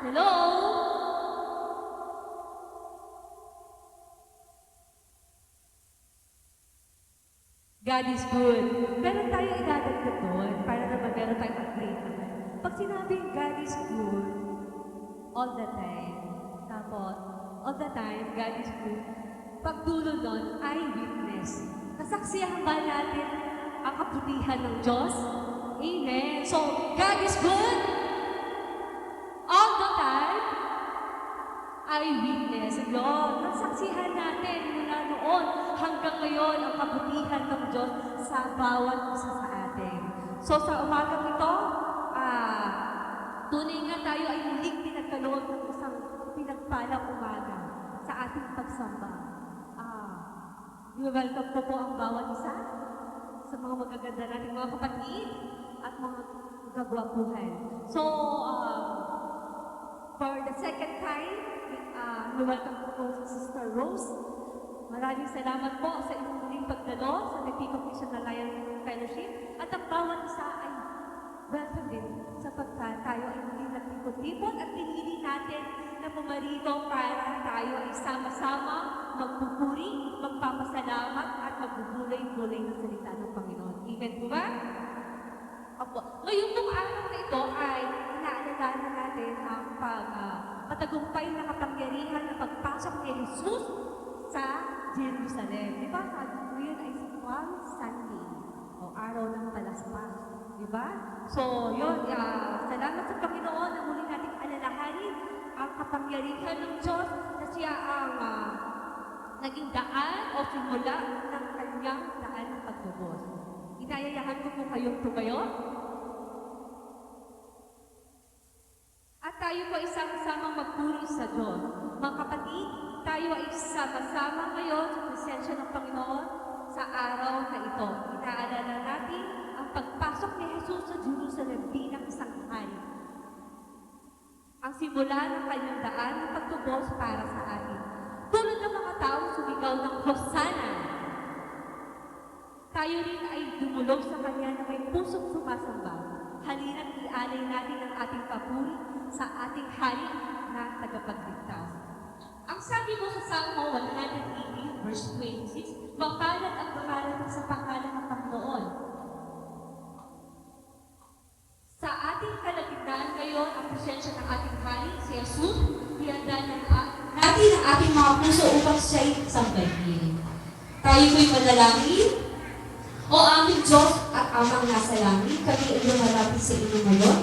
Hello? God is good. Meron tayo idadagdag doon para naman meron tayong upgrade naman. Pag sinabing God is good, all the time, tapos, all the time, God is good, pag dulo nun, ay witness. Nasaksihan ba natin ang kabutihan ng Diyos? Amen. So, God is good all the time, ay witness. Yun, nasaksihan natin mula noon hanggang ngayon ang kabutihan ng Diyos sa bawat isa sa atin. So sa umagang ito, tunay nga tayo ay muling pinagkaloob ng isang pinagpalang umaga sa ating pagsamba. Welcome po ang bawat isa sa mga magaganda nating mga kapatid at mga kagwapuhan. So, for the second time, welcome po si Sister Rose. Maraming salamat po sa inyong muling pagdalo sa Nagtitong Mission Alliance Fellowship. At ang bawat isa ay welcome din sapagkat tayo ay muling nagtipon-tipon at pinili natin na pumarito para tayo ay sama-sama magpupuri, magpapasalamat at magbubulay-bulay ng salita ng Panginoon. Amen po ba? Opo. Ngayon pong araw na ito ay inaalala natin ang matagumpay na kapangyarihan na pagpasok ni Jesus sa Jerusalem. Di ba? Sabi ko yun ay si Palm Sunday o araw ng palaspas. Di ba? So, yun. Salamat sa Panginoon na muli nating alalahanin ang kapangyarihan ng Diyos na siya ang naging daan o simula ng kanyang daan ng pagbubos. Inayayahan ko po kayong tumayo. At tayo po isang-samang magpuri sa Diyos. Mga kapatid, tayo ay sama-sama ngayon sa presensya ng Panginoon sa araw na ito. Inaalala natin ang pagpasok ni Jesus sa Jerusalem bilang isang hari. Ang simula ng kanyang daan ng pagtubos para sa atin. Tulad ng mga taong sumigaw ng Hosanna, tayo rin ay dumulog sa Kanya na may pusong sumasamba. Halina't ialay natin ang ating papuri sa ating hari na tagapagligtas. Ang sabi mo sa Salmo 118 verse 26, mapalad ang dumarating sa pangalan ng Panginoon. Sa ating kalagitnaan ngayon, ang presensya ng ating hari, si Jesus, hihanda natin ang ating mga puso upang siya'y sambahin. Tayo ko'y manalangin. O aming Diyos at Amang nasa langit, kami ay lumalapit sa inyo ngayon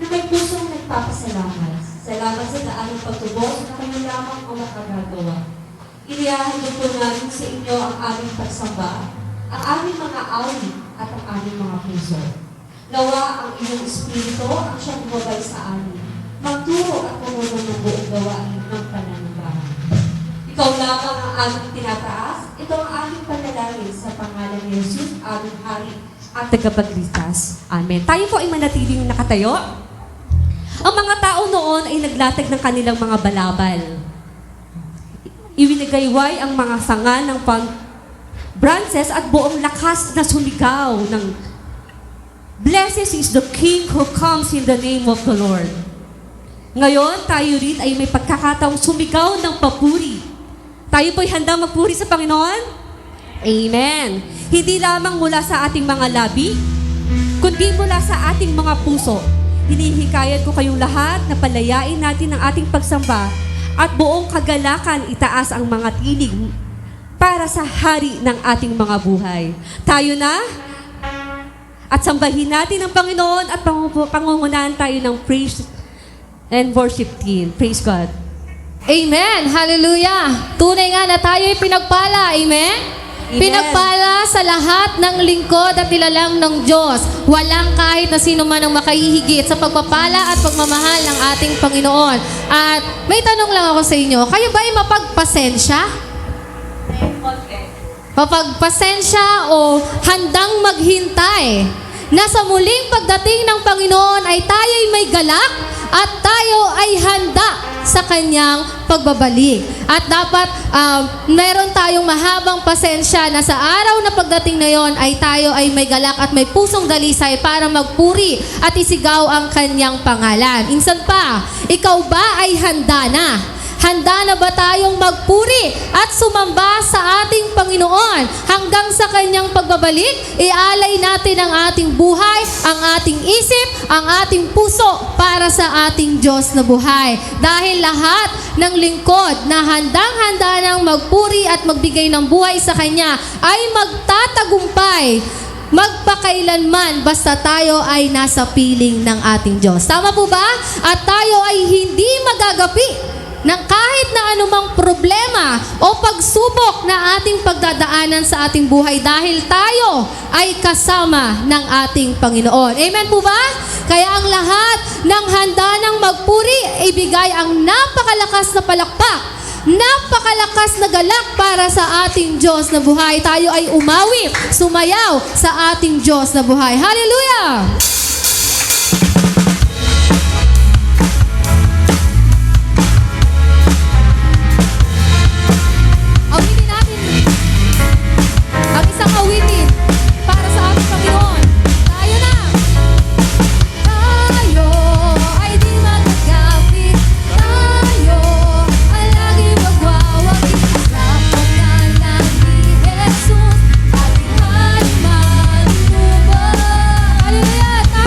na may pusong nagpapasalamat. Salamat sa daan ng pagtubos na kami lamang ang makagagawa. Inihahandog po namin sa inyo ang aming pagsamba, ang aming mga awit at ang aming mga puso. Nawa ang iyong Espiritu ang siyang gumabay sa amin, magturo at pumunong ng buong gawain ng pananampahan. Ikaw lamang ang aming tinataas. Ito ang aming panalangin sa pangalan ni Jesus, aming hari at tagapagligtas. Amen. Tayo po ay manatiling nakatayo. Ang mga tao noon ay naglatag ng kanilang mga balabal. Iwinagayway ang mga sanga ng branches at buong lakas na sumigaw ng Blessed is the King who comes in the name of the Lord. Ngayon, tayo rin ay may pagkakataong sumigaw ng papuri. Tayo po'y handa magpuri sa Panginoon? Amen. Hindi lamang mula sa ating mga labi, kundi mula sa ating mga puso. Hinihikayat ko kayong lahat na palayain natin ang ating pagsamba at buong kagalakan itaas ang mga tinig para sa hari ng ating mga buhay. Tayo na? At sambahin natin ang Panginoon at pangungunahan tayo ng praise and worship team. Praise God. Amen! Hallelujah! Tunay nga na tayo'y pinagpala. Amen? Amen. Pinagpala sa lahat ng lingkod at nilalang ng Diyos. Walang kahit na sino man ang makahihigit sa pagpapala at pagmamahal ng ating Panginoon. At may tanong lang ako sa inyo, kayo ba ay mapagpasensya? Mapagpasensya o handang maghintay na sa muling pagdating ng Panginoon ay tayo'y may galak at tayo ay handa sa kanyang pagbabalik. At dapat meron tayong mahabang pasensya na sa araw na pagdating na yon ay tayo ay may galak at may pusong dalisay para magpuri at isigaw ang kanyang pangalan. Insan pa, ikaw ba ay handa na? Handa na ba tayong magpuri at sumamba sa ating Panginoon hanggang sa kanyang pagbabalik? Ialay natin ang ating buhay, ang ating isip, ang ating puso para sa ating Diyos na buhay. Dahil lahat ng lingkod na handang-handa nang magpuri at magbigay ng buhay sa Kanya ay magtatagumpay magpakailanman basta tayo ay nasa piling ng ating Diyos. Tama po ba? At tayo ay hindi magagapi ng kahit na anumang problema o pagsubok na ating pagdadaanan sa ating buhay dahil tayo ay kasama ng ating Panginoon. Amen po ba? Kaya ang lahat ng handa ng magpuri, ibigay ang napakalakas na palakpak, napakalakas na galak para sa ating Diyos na buhay. Tayo ay umawit, sumayaw sa ating Diyos na buhay. Hallelujah! Awitin natin ang isang awitin para sa ating Panginoon. Tayo na! Tayo ay di magagapi. Tayo ay lagi magwawagi sa pangalan ni Jesus. Ating haliman lubos. Hallelujah!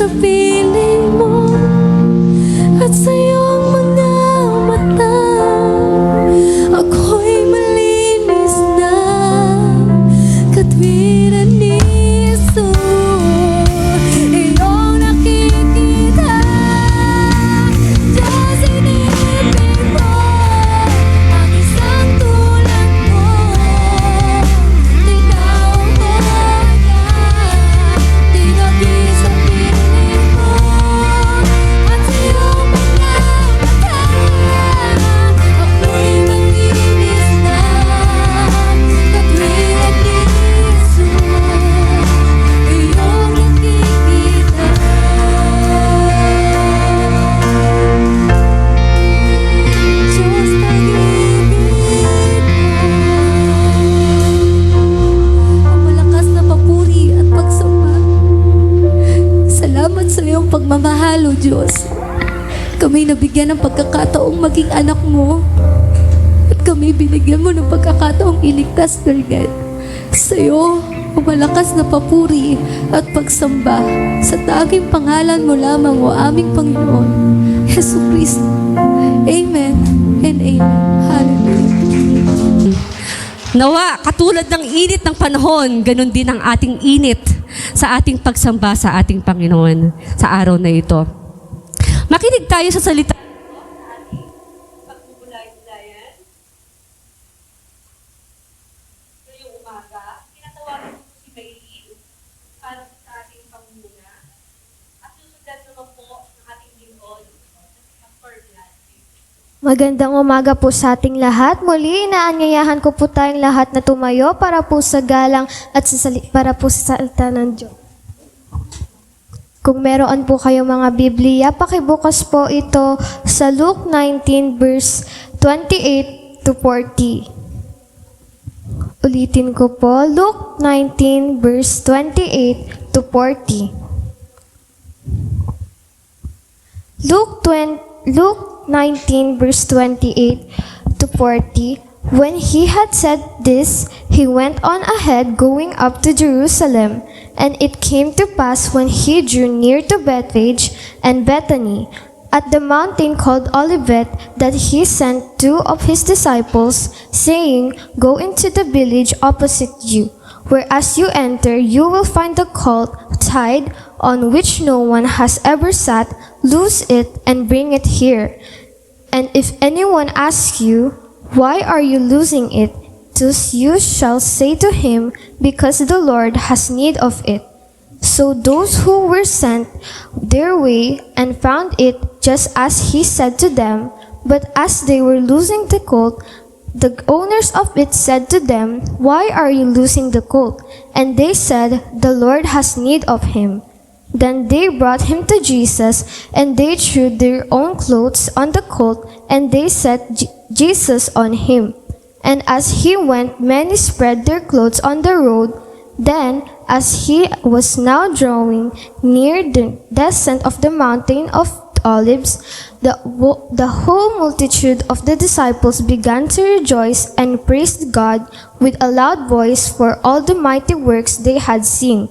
sa piling mo at sa iyong mga mata, ako'y malinis na katwiran ni Jesus. Iyong nakikita, Diyos, inibig mo ang isang tulad mo. Ikaw ang mahalaga, tinabi sa piling mo at sa iyong mga mata, ako'y malinis na katwiran ni Jesus. Iyong nakikita, Diyos, pag-ibig mo ang malakas na papuri at pagsamba. Salamat sa iyong pagmamahal, O Diyos. Kami nabigyan ng pagkakataong maging anak mo. At kami binigyan mo ng pagkakataong iligtas, Lord God. Sa iyo, o malakas na papuri at pagsamba sa tanging pangalan mo lamang, O aming Panginoon, Yesu Cristo. Amen and amen. Hallelujah. Nawa, katulad ng init ng panahon, ganun din ang ating init sa ating pagsamba sa ating Panginoon sa araw na ito. Makinig tayo sa salita. Pagbubulay-bulayan. Ngayong umaga, tinatawagan ko si Maylene para sa ating pangunguna at susundan naman po ng ating Ginoo, Pastor Gladys. Magandang umaga po sa ating lahat. Muli, inaanyayahan ko po tayong lahat na tumayo para po sa galang at para po sa salita ng Diyos. Kung meron po kayong mga Biblia, pakibukas po ito sa Luke 19 verse 28 to 40. Ulitin ko po, Luke 19 verse 28 to 40. Luke 19 verse 28 to 40. When he had said this, he went on ahead, going up to Jerusalem. And it came to pass when he drew near to Bethphage and Bethany, at the mountain called Olivet, that he sent 2 of his disciples, saying, Go into the village opposite you, where as you enter you will find the colt tied, on which no one has ever sat. Loose it and bring it here. And if anyone asks you, Why are you losing it? Thus you shall say to him, Because the Lord has need of it. So those who were sent their way and found it just as he said to them. But as they were losing the colt, the owners of it said to them, Why are you losing the colt? And they said, The Lord has need of him. Then they brought him to Jesus, and they threw their own clothes on the colt, and they set Jesus on him. And as he went, many spread their clothes on the road. Then, as he was now drawing near the descent of the mountain of Olives, the whole multitude of the disciples began to rejoice and praised God with a loud voice for all the mighty works they had seen,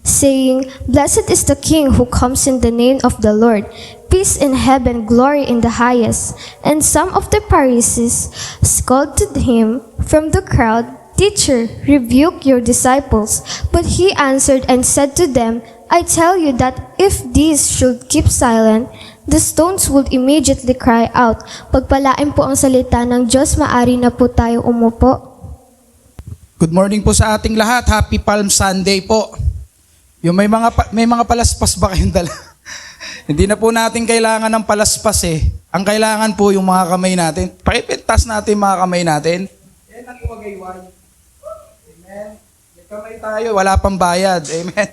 saying, Blessed is the King who comes in the name of the Lord. Peace in heaven, glory in the highest. And some of the Pharisees scolded him from the crowd, Teacher, rebuke your disciples. But he answered and said to them, I tell you that if these should keep silent, the stones would immediately cry out. Pagpalain po ang salita ng Diyos, maari na po tayo umupo. Good morning po sa ating lahat. Happy Palm Sunday po. Yung may mga palaspas ba kayong dala? Hindi na po natin kailangan ng palaspas eh. Ang kailangan po yung mga kamay natin. Pakipintas natin yung mga kamay natin. Yan ang iwagayway. Amen. May kamay tayo, wala pang bayad. Amen.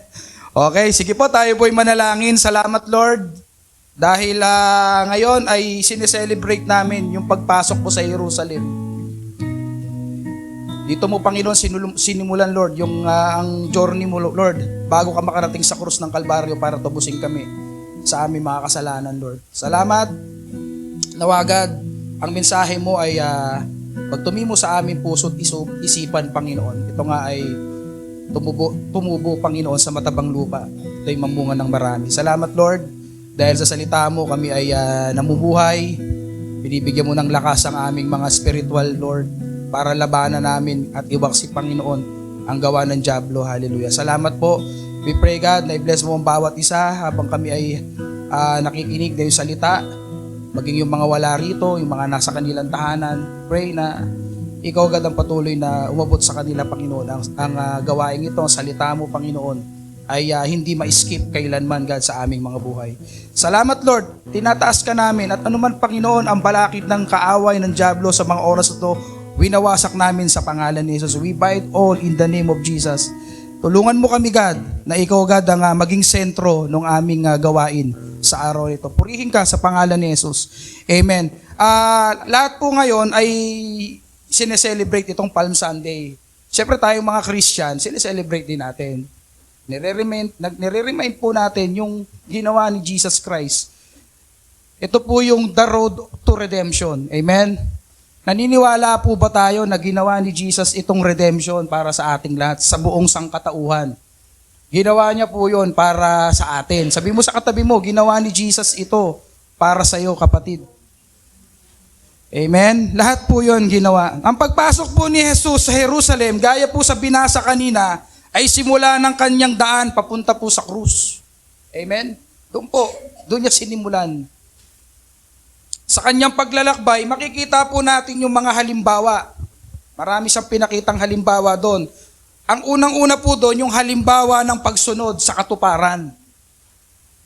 Okay, sige po, tayo po'y manalangin. Salamat Lord. Dahil ngayon ay sineselebrate namin yung pagpasok po sa Jerusalem. Dito mo, Panginoon, sinimulan, Lord, yung ang journey mo, Lord, bago ka makarating sa krus ng Kalbaryo para tubusin kami sa aming mga kasalanan, Lord. Salamat. Nawagad, ang mensahe mo ay pagtumimo sa aming puso at isipan, Panginoon. Ito nga ay tumubo, Panginoon, sa matabang lupa. ito'y mamunga ng marami. Salamat Lord, dahil sa salita mo kami ay namumuhay. Binibigyan mo ng lakas ang aming mga spiritual, Lord, para labanan namin at iwaksi, Panginoon, ang gawa ng dyablo. Hallelujah. Salamat po. We pray, God, na i-bless mo ang bawat isa habang kami ay nakikinig na yung salita. Maging yung mga wala rito, yung mga nasa kanilang tahanan. Pray na ikaw, God, ang patuloy na umabot sa kanila, Panginoon. Ang gawain ito, ang salita mo, Panginoon, ay hindi ma-skip kailanman, God, sa aming mga buhay. Salamat, Lord. Tinataas ka namin at anuman, Panginoon, ang balakid ng kaaway ng dyablo sa mga oras ito, winawasak namin sa pangalan ni Jesus. We bind all in the name of Jesus. Tulungan mo kami, God, na ikaw, God, ang maging sentro ng aming gawain sa araw nito. Purihin ka sa pangalan ni Jesus. Amen. Lahat po ngayon ay sineselebrate itong Palm Sunday. Siyempre tayong mga Christian, sineselebrate din natin. Nire-remind po natin yung ginawa ni Jesus Christ. Ito po yung the road to redemption. Amen? Naniniwala po ba tayo na ginawa ni Jesus itong redemption para sa ating lahat, sa buong sangkatauhan? Ginawa niya po yun para sa atin. Sabi mo sa katabi mo, ginawa ni Jesus ito para sa iyo, kapatid. Amen? Lahat po yun ginawa. Ang pagpasok po ni Jesus sa Jerusalem, gaya po sa binasa kanina, ay simula ng kanyang daan papunta po sa krus. Amen? Doon niya sinimulan. Sa kanyang paglalakbay, makikita po natin yung mga halimbawa. Marami siyang pinakitang halimbawa doon. Ang unang-una po doon, yung halimbawa ng pagsunod sa katuparan.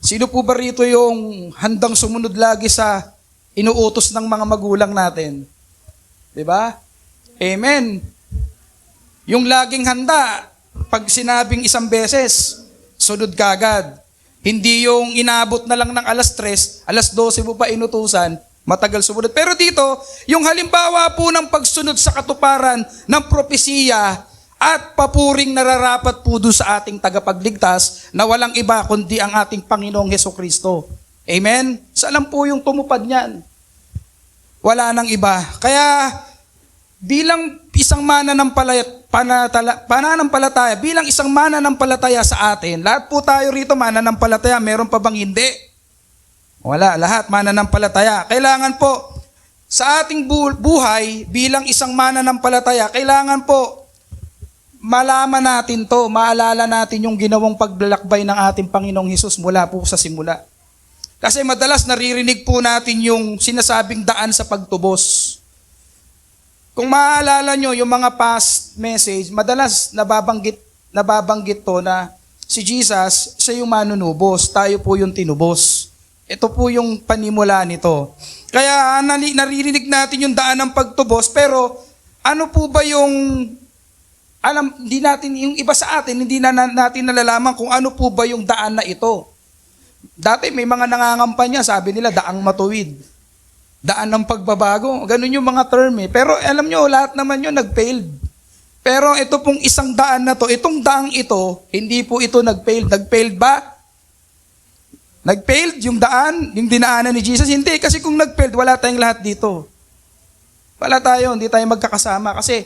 Sino po ba rito yung handang sumunod lagi sa inuutos ng mga magulang natin? Diba? Amen. Yung laging handa, pag sinabing isang beses, sunod kagad. Hindi yung inabot na lang ng alas 3, alas 12 mo pa inutusan, matagal sumunod. Pero dito, yung halimbawa po ng pagsunod sa katuparan ng propesiya at papuring nararapat po doon sa ating tagapagligtas na walang iba kundi ang ating Panginoong Hesukristo. Amen? Saan po yung tumupad niyan? Wala nang iba. Kaya bilang isang mananampalataya, bilang isang mananampalataya sa atin, lahat po tayo rito mananampalataya, meron pa bang hindi? Wala, lahat mananampalataya. Kailangan po, sa ating buhay, bilang isang mananampalataya, kailangan po, malaman natin to, maalala natin yung ginawang paglalakbay ng ating Panginoong Hesus mula po sa simula. Kasi madalas naririnig po natin yung sinasabing daan sa pagtubos. Kung maaalala nyo yung mga past message, madalas nababanggit to na si Jesus, siya yung manunubos, tayo po yung tinubos. Ito po yung panimula nito. Kaya naririnig natin yung daan ng pagtubos, pero ano po ba yung, hindi natin, yung iba sa atin, hindi natin nalalaman kung ano po ba yung daan na ito. Dati may mga nangangampanya, sabi nila, daang matuwid. Daan ng pagbabago. Ganun yung mga term eh. Pero alam nyo, lahat naman yun nag-failed. Pero ito pong isang daan na to, itong daang ito, hindi po ito nag-failed. Nag-failed ba? Nag-failed yung daan, yung dinaanan ni Jesus? Hindi, kasi kung nag-failed, wala tayong lahat dito. Wala tayo, hindi tayo magkakasama kasi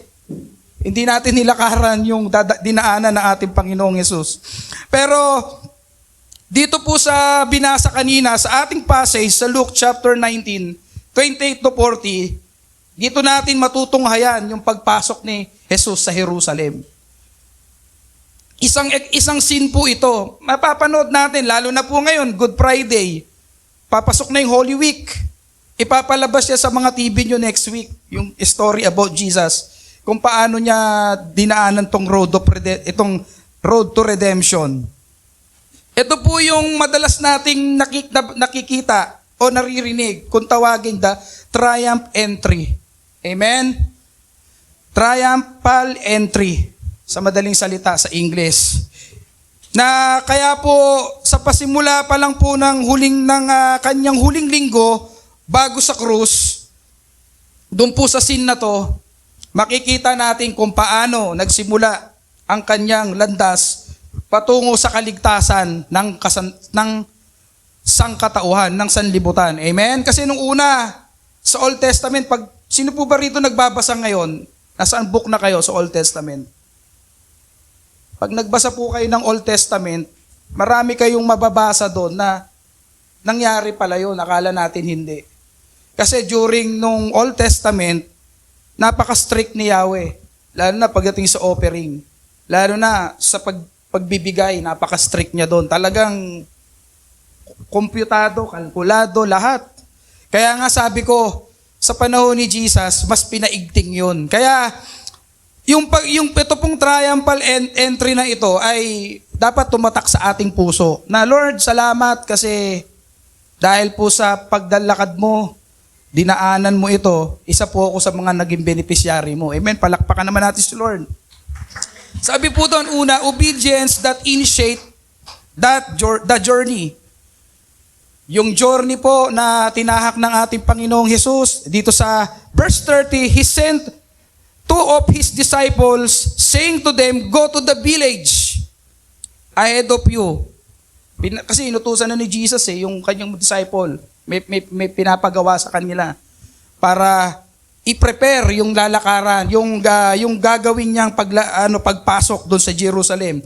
hindi natin nilakaran yung dinaanan ng ating Panginoong Yesus. Pero dito po sa binasa kanina, sa ating passage sa Luke chapter 19, 28 to 40, dito natin matutunghayan yung pagpasok ni Jesus sa Jerusalem. Isang scene po ito. Mapapanood natin, lalo na po ngayon, Good Friday. Papasok na yung Holy Week. Ipapalabas siya sa mga TV nyo next week, yung story about Jesus. Kung paano niya dinaanan itong road to redemption. Ito po yung madalas nating nakikita o naririnig kung tawagin the triumph entry. Amen? Triumphal entry sa madaling salita sa English. Na kaya po sa pasimula pa lang po ng kanyang huling linggo bago sa krus, doon po sa scene na to, makikita natin kung paano nagsimula ang kanyang landas patungo sa kaligtasan ng sangkatauhan, ng sanlibutan. Amen? Kasi nung una, sa Old Testament, sino po ba rito nagbabasa ngayon? Nasaan book na kayo sa Old Testament? Pag nagbasa po kayo ng Old Testament, marami kayong mababasa doon na nangyari pala yun, akala natin hindi. Kasi during nung Old Testament, napaka-strict ni Yahweh, lalo na pagdating sa offering, lalo na sa pagbibigay, napaka-strict niya doon. Talagang kompyutado, kalkulado, lahat. Kaya nga sabi ko, sa panahon ni Jesus, mas pinaigting yun. Kaya, yung ito pong triumphal entry na ito ay dapat tumatak sa ating puso. Na Lord, salamat kasi dahil po sa pagdalakad mo, dinaanan mo ito, isa po ako sa mga naging beneficiary mo. Amen. Palakpakan naman natin si Lord. Sabi po doon, una, obedience that initiate the journey. Yung journey po na tinahak ng ating Panginoong Jesus, dito sa verse 30, He sent two of His disciples, saying to them, go to the village ahead of you. Kasi inutusan na ni Jesus yung kanyang disciple. May pinapagawa sa kanila para i-prepare yung lalakaran, yung gagawin niyang pagpasok doon sa Jerusalem.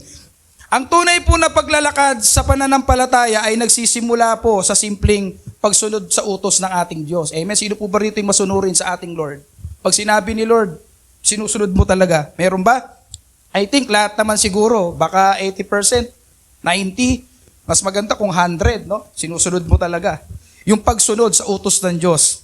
Ang tunay po na paglalakad sa pananampalataya ay nagsisimula po sa simpleng pagsunod sa utos ng ating Diyos. Amen? Sino po ba rito yung masunurin sa ating Lord? Pag sinabi ni Lord, sinusunod mo talaga. Meron ba? I think lahat naman siguro, baka 80%, 90%, mas maganda kung 100, no? Sinusunod mo talaga. Yung pagsunod sa utos ng Diyos.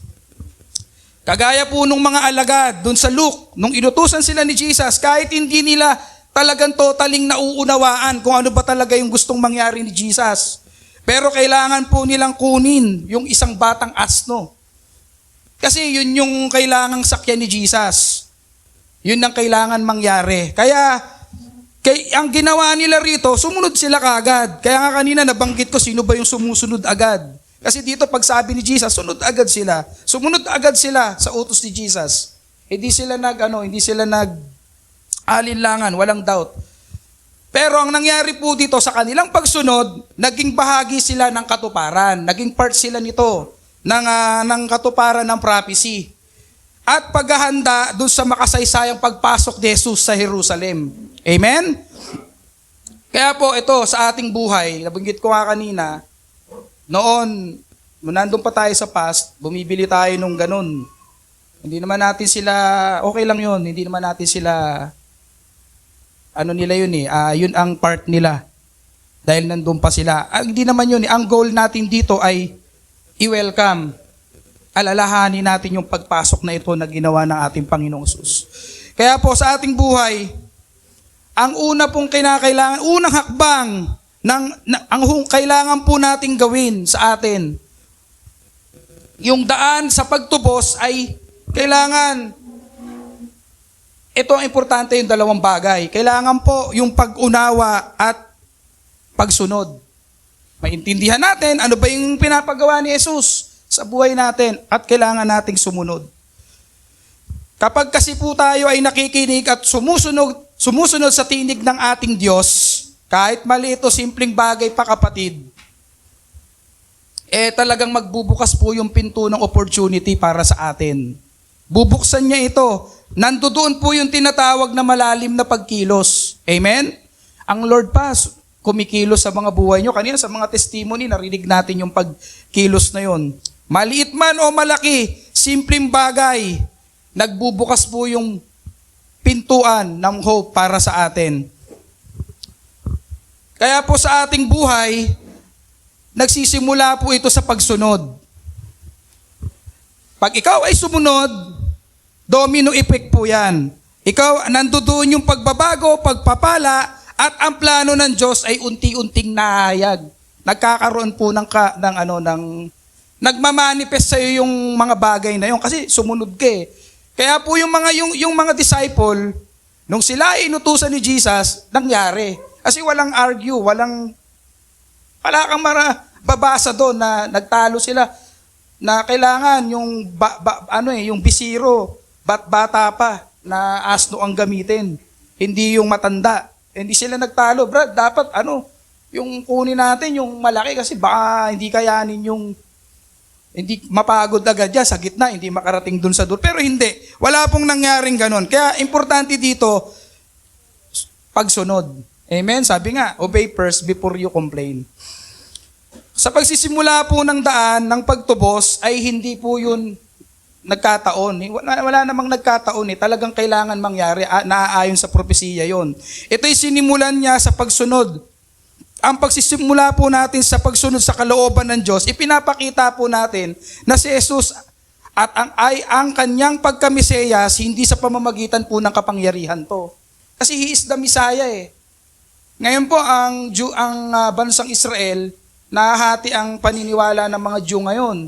Kagaya po nung mga alagad, dun sa Luke, nung inutusan sila ni Jesus, kahit hindi nila talagang totaling nauunawaan kung ano ba talaga yung gustong mangyari ni Jesus. Pero kailangan po nilang kunin yung isang batang asno. Kasi yun yung kailangang sakyan ni Jesus. Yun ang kailangan mangyari. Kaya ang ginawa nila rito, sumunod sila kagad. Kaya nga kanina nabanggit ko sino ba yung sumusunod agad. Kasi dito pag sabi ni Jesus, sunod agad sila. Sumunod agad sila sa utos ni Jesus. Hindi sila alinlangan, walang doubt. Pero ang nangyari po dito sa kanilang pagsunod, naging bahagi sila ng katuparan. Naging part sila nito ng katuparan ng prophecy. At paghahanda doon sa makasaysayang pagpasok ni Jesus sa Jerusalem. Amen? Kaya po ito sa ating buhay, nabanggit ko nga kanina, noon, nandun pa tayo sa past, bumibili tayo nung ganun. Hindi naman natin sila, okay lang yun, hindi naman natin sila, nila yun yun ang part nila. Dahil nandun pa sila. Hindi naman yun, ang goal natin dito ay i-welcome. Alalahanin natin yung pagpasok na ito na ginawa ng ating Panginoong Jesus. Kaya po sa ating buhay, ang una pong kinakailangan, unang hakbang, ang kailangan po nating gawin sa atin, yung daan sa pagtubos ay kailangan, ito ang importante yung dalawang bagay. Kailangan po yung pag-unawa at pagsunod. Maintindihan natin ano ba yung pinapagawa ni Jesus sa buhay natin at kailangan nating sumunod. Kapag kasi po tayo ay nakikinig at sumusunod sa tinig ng ating Diyos, kahit mali ito, simpleng bagay pa kapatid, talagang magbubukas po yung pinto ng opportunity para sa atin. Bubuksan niya ito. Nandoon po yung tinatawag na malalim na pagkilos. Amen? Ang Lord pa, kumikilos sa mga buhay nyo. Kanina sa mga testimony, narinig natin yung pagkilos na yon. Maliit man o malaki, simpleng bagay, nagbubukas po yung pintuan ng hope para sa atin. Kaya po sa ating buhay, nagsisimula po ito sa pagsunod. Pag ikaw ay sumunod, domino effect po yan. Ikaw, nandoon yung pagbabago, pagpapala, at ang plano ng Diyos ay unti-unting nahayag. Nagkakaroon po nagmamanifest sa iyo yung mga bagay na yun kasi sumunod ka eh. Kaya po yung mga disciple, nung sila ay inutusan ni Jesus, nangyari. Kasi walang argue, wala kang babasa doon na nagtalo sila na kailangan yung yung bisiro, bata pa na asno ang gamitin, hindi yung matanda. Hindi sila nagtalo, Brad. Dapat yung kunin natin yung malaki kasi baka hindi kayanin hindi mapagod agad yan sa gitna, hindi makarating dun sa dulo. Pero hindi, wala pong nangyaring ganon. Kaya importante dito, pagsunod. Amen? Sabi nga, obey first before you complain. Sa pagsisimula po ng daan ng pagtubos ay hindi po yun nagkataon. Wala namang nagkataon eh. Talagang kailangan mangyari. Naaayon sa propesiya yon. Ito'y sinimulan niya sa pagsunod. Ang pagsisimula po natin sa pagsunod sa kalooban ng Diyos, ipinapakita po natin na si Jesus at ang kanyang pagka-Mesiyas hindi sa pamamagitan po ng kapangyarihan to. Kasi He is the Messiah eh. Ngayon po ang bansang Israel, nahahati ang paniniwala ng mga Jew ngayon.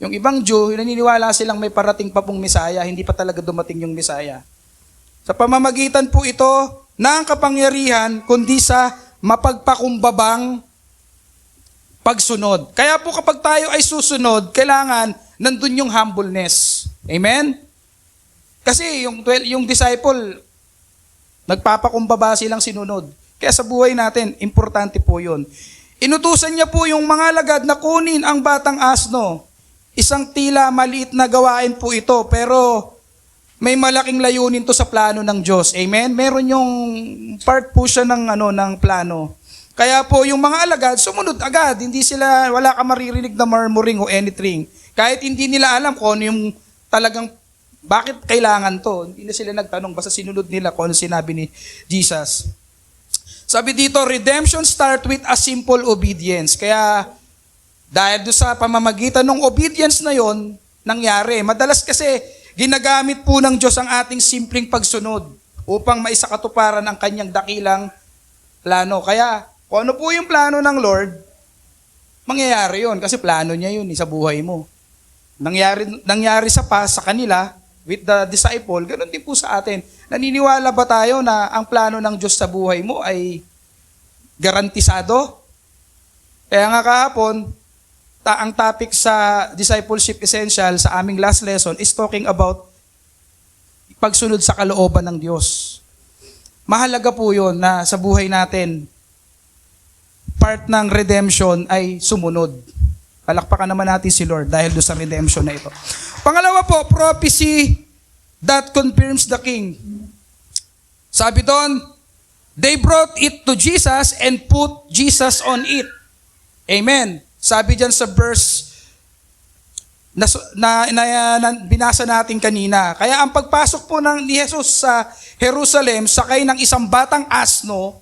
Yung ibang Jew, naniniwala silang may parating pa pong Messiah, hindi pa talaga dumating yung Messiah. Sa pamamagitan po ito ng kapangyarihan, kundi sa mapagpakumbabang pagsunod. Kaya po kapag tayo ay susunod, kailangan nandun yung humbleness. Amen? Kasi yung disciple, nagpapakumbaba silang sinunod. Kaya sa buhay natin, importante po yun. Inutusan niya po yung mga alagad na kunin ang batang asno. Isang tila maliit na gawain po ito, pero may malaking layunin to sa plano ng Diyos. Amen? Meron yung part po siya ng plano. Kaya po yung mga alagad, sumunod agad. Wala ka maririnig na murmuring o anything. Kahit hindi nila alam kung ano yung talagang, bakit kailangan to. Hindi na sila nagtanong, basta sinunod nila kung ano sinabi ni Jesus. Sabi dito, redemption start with a simple obedience. Kaya dahil doon sa pamamagitan ng obedience na yon nangyari. Madalas kasi ginagamit po ng Diyos ang ating simpleng pagsunod upang maisakatuparan ang kanyang dakilang plano. Kaya kung ano po yung plano ng Lord, mangyayari yon kasi plano niya yun sa buhay mo. Nangyari sa past sa kanila with the disciple, ganoon din po sa atin. Naniniwala ba tayo na ang plano ng Diyos sa buhay mo ay garantisado? Kaya nga kahapon, ang topic sa Discipleship Essential sa aming last lesson is talking about pagsunod sa kalooban ng Diyos. Mahalaga po yun na sa buhay natin, part ng redemption ay sumunod. Palakpakan naman natin si Lord dahil doon sa redemption na ito. Pangalawa po, prophecy that confirms the King. Sabi doon, they brought it to Jesus and put Jesus on it. Amen. Sabi dyan sa verse na binasa natin kanina. Kaya ang pagpasok po ni Jesus sa Jerusalem, sakay ng isang batang asno,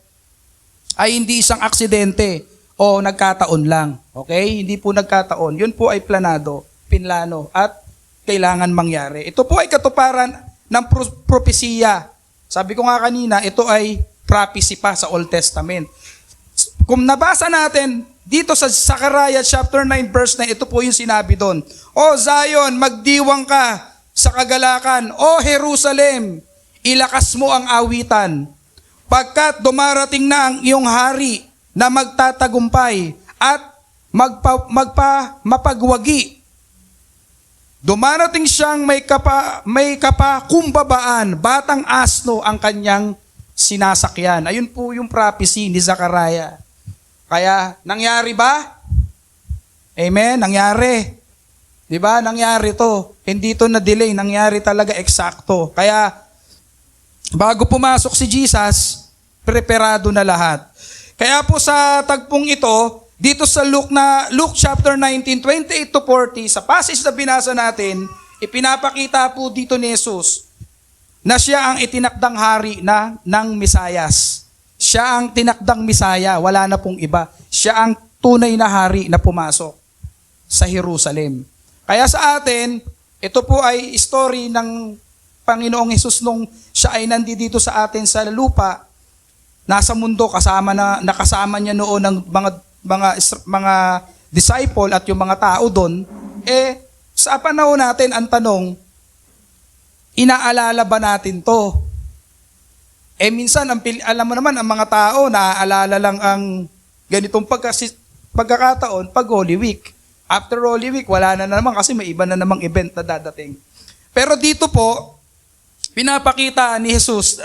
ay hindi isang aksidente o nagkataon lang. Okay? Hindi po nagkataon. Yun po ay pinlano at kailangan mangyari. Ito po ay katuparan ng propesiya. Sabi ko nga kanina, ito ay prophecy pa sa Old Testament. Kung nabasa natin dito sa Zechariah chapter 9 verse 9, ito po yung sinabi doon. O Zion, magdiwang ka sa kagalakan. O Jerusalem, ilakas mo ang awitan. Pagkat dumarating na ang iyong hari na magtatagumpay at mapagwagi. Dumarating siyang may kapakumbabaan, batang asno ang kanyang sinasakyan. Ayun po yung prophecy ni Zechariah. Kaya, nangyari ba? Amen? Nangyari. Diba? Nangyari to. Hindi to na-delay. Nangyari talaga eksakto. Kaya, bago pumasok si Jesus, preparado na lahat. Kaya po sa tagpong ito, dito sa Luke chapter 19, 28 to 40, sa passage na binasa natin, ipinapakita po dito ni Jesus na siya ang itinakdang hari ng Mesiyas. Siya ang tinakdang Mesaya, wala na pong iba. Siya ang tunay na hari na pumasok sa Jerusalem. Kaya sa atin, ito po ay story ng Panginoong Hesus nung siya ay nandito sa atin sa lupa, nasa mundo, nakasama niya noon ng mga disciple at yung mga tao doon. Sa panahon natin, ang tanong, inaalala ba natin to? Minsan, alam mo naman, ang mga tao, naaalala lang ang ganitong pagkakataon pag Holy Week. After Holy Week, wala na naman kasi may iba na namang event na dadating. Pero dito po, pinapakita ni Jesus,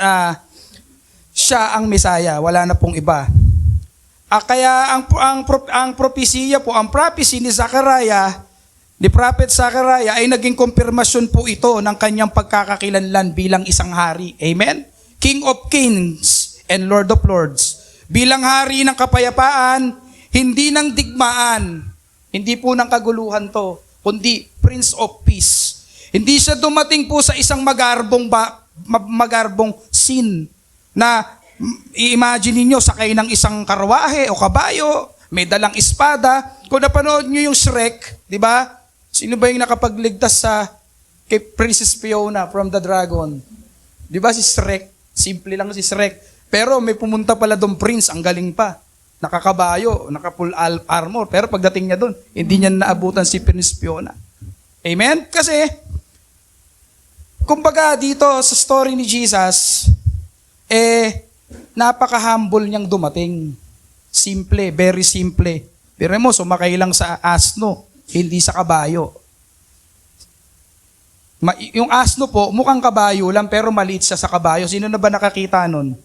siya ang Mesaya, wala na pong iba. Kaya ang propesiya po, ang prophecy ni Zechariah, ni Prophet Zechariah, ay naging konfirmasyon po ito ng kanyang pagkakakilanlan bilang isang hari. Amen? King of Kings and Lord of Lords. bilang hari ng kapayapaan, hindi ng digmaan, hindi po ng kaguluhan to, kundi Prince of Peace. Hindi siya dumating po sa isang magarbong scene na i-imagine niyo sakay ng isang karwahe o kabayo, may dalang espada. Kung napanood niyo yung Shrek, di ba? Sino ba yung nakapagligtas kay Princess Fiona from the Dragon? Di ba si Shrek? Simple lang si Shrek. Pero may pumunta pala doon prince, ang galing pa. Nakakabayo, naka-full armor. Pero pagdating niya doon, hindi niya naabutan si Princess Fiona. Amen? Kasi, kumbaga dito sa story ni Jesus, napaka-humble niyang dumating. Simple, very simple. Pero mo, sumakay lang sa asno, hindi sa kabayo. Yung asno po, mukhang kabayo lang pero maliit siya sa kabayo. Sino na ba nakakita nun?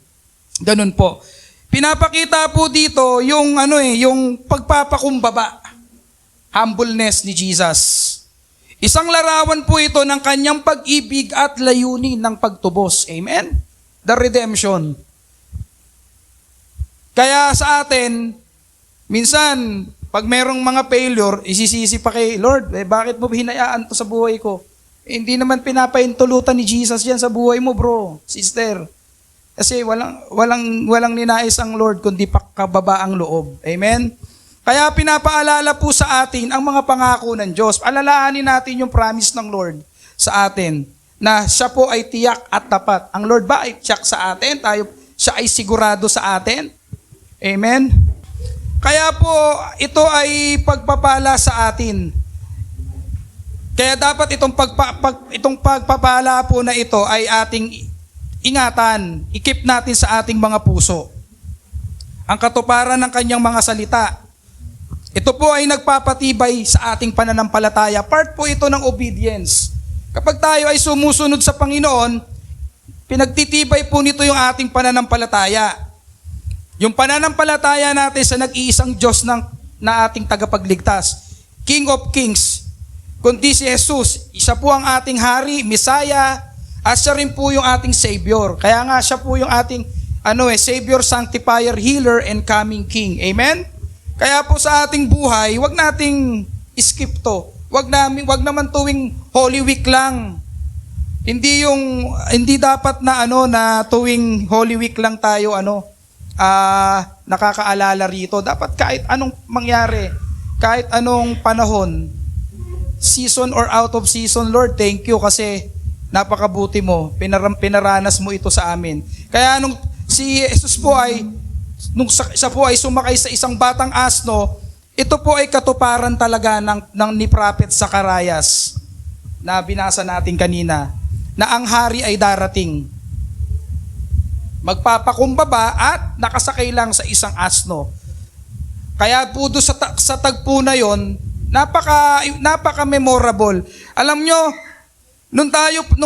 Ganun po. Pinapakita po dito yung yung pagpapakumbaba. Humbleness ni Jesus. Isang larawan po ito ng kanyang pag-ibig at layunin ng pagtubos. Amen? The redemption. Kaya sa atin, minsan, pag merong mga failure, isisisi pa kay Lord, bakit mo hinayaan to sa buhay ko? Hindi naman pinapaintulutan ni Jesus yan sa buhay mo, bro, sister. Kasi walang ninais ang Lord kundi pakababa ang loob. Amen? Kaya pinapaalala po sa atin ang mga pangako ng Diyos. Alalahanin natin yung promise ng Lord sa atin na siya po ay tiyak at tapat. Ang Lord ba ay tiyak sa atin? Siya ay sigurado sa atin? Amen? Kaya po, ito ay pagpapala sa atin. Kaya dapat itong pagpapala po na ito ay ating ingatan, ikip natin sa ating mga puso. Ang katuparan ng kanyang mga salita. Ito po ay nagpapatibay sa ating pananampalataya. Part po ito ng obedience. Kapag tayo ay sumusunod sa Panginoon, pinagtitibay po nito yung ating pananampalataya. Yung pananampalataya natin sa nag-iisang Diyos na ating tagapagligtas. King of Kings. Kundi si Jesus, isa po ang ating hari, Messiah, at siya rin po yung ating Savior. Kaya nga siya po yung ating Savior, Sanctifier, Healer, and Coming King. Amen? Kaya po sa ating buhay, wag nating skip to. Wag naman tuwing Holy Week lang. Hindi dapat na na tuwing Holy Week lang tayo nakakaalala rito. Dapat kahit anong mangyari, kahit anong panahon, season or out of season, Lord, thank you kasi napakabuti mo. Pinaranas mo ito sa amin. Kaya nung si Jesus po siya po ay sumakay sa isang batang asno, ito po ay katuparan talaga ng ni Prophet Zacarias na binasa natin kanina, na ang hari ay darating. Magpapakumbaba at nakasakay lang sa isang asno. Kaya po doon sa tagpo na yon, napaka-memorable. Alam nyo, nung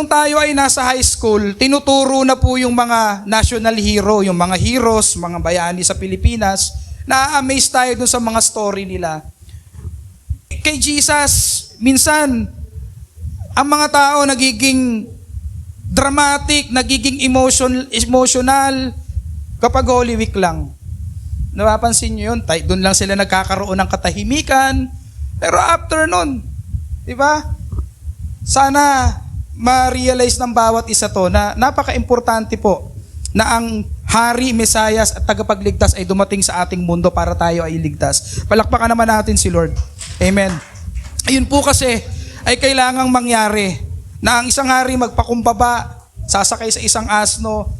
tayo ay nasa high school, tinuturo na po yung mga national hero, yung mga heroes, mga bayani sa Pilipinas. Na-amaze tayo dun sa mga story nila. Kay Jesus, minsan, ang mga tao nagiging dramatic, nagiging emotional kapag Holy Week lang. Napapansin nyo yun? Doon lang sila nagkakaroon ng katahimikan. Pero after nun, di ba? Sana ma-realize ng bawat isa to na napaka-importante po na ang Hari, Mesayas at tagapagligtas ay dumating sa ating mundo para tayo ay iligtas. Palakpakan naman natin si Lord. Amen. Ayun po kasi ay kailangang mangyari na ang isang hari magpakumbaba, sasakay sa isang asno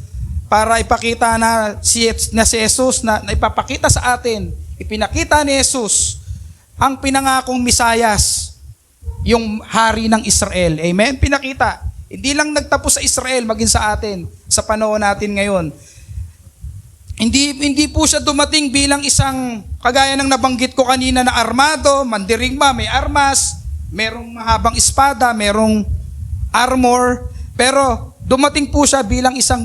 para ipakita na si Jesus na ipapakita sa atin, ipinakita ni Jesus ang pinangakong Mesayas, yung hari ng Israel. Amen? Pinakita. Hindi lang nagtapos sa Israel, maging sa atin, sa panahon natin ngayon. Hindi po siya dumating bilang isang, kagaya ng nabanggit ko kanina na armado, mandirigma, may armas, merong mahabang espada, merong armor, pero dumating po siya bilang isang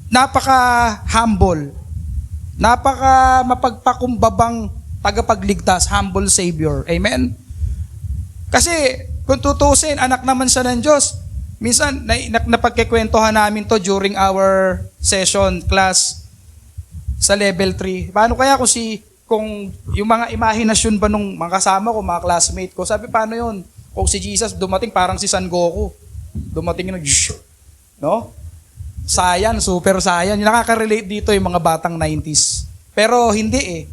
napaka-humble, napaka-mapagpakumbabang tagapagligtas, humble Savior. Amen? Kasi kung tutusin, anak naman siya ng Diyos. Minsan, napagkikwentuhan namin to during our session class. sa level 3. Paano kaya kung yung mga imahinasyon ba nung mga kasama ko, mga classmate ko, sabi paano yun? Kung si Jesus dumating parang si San Goku. Dumating yun, no? Saiyan, super Saiyan. Yung nakaka-relate dito yung mga batang 90s. Pero hindi eh.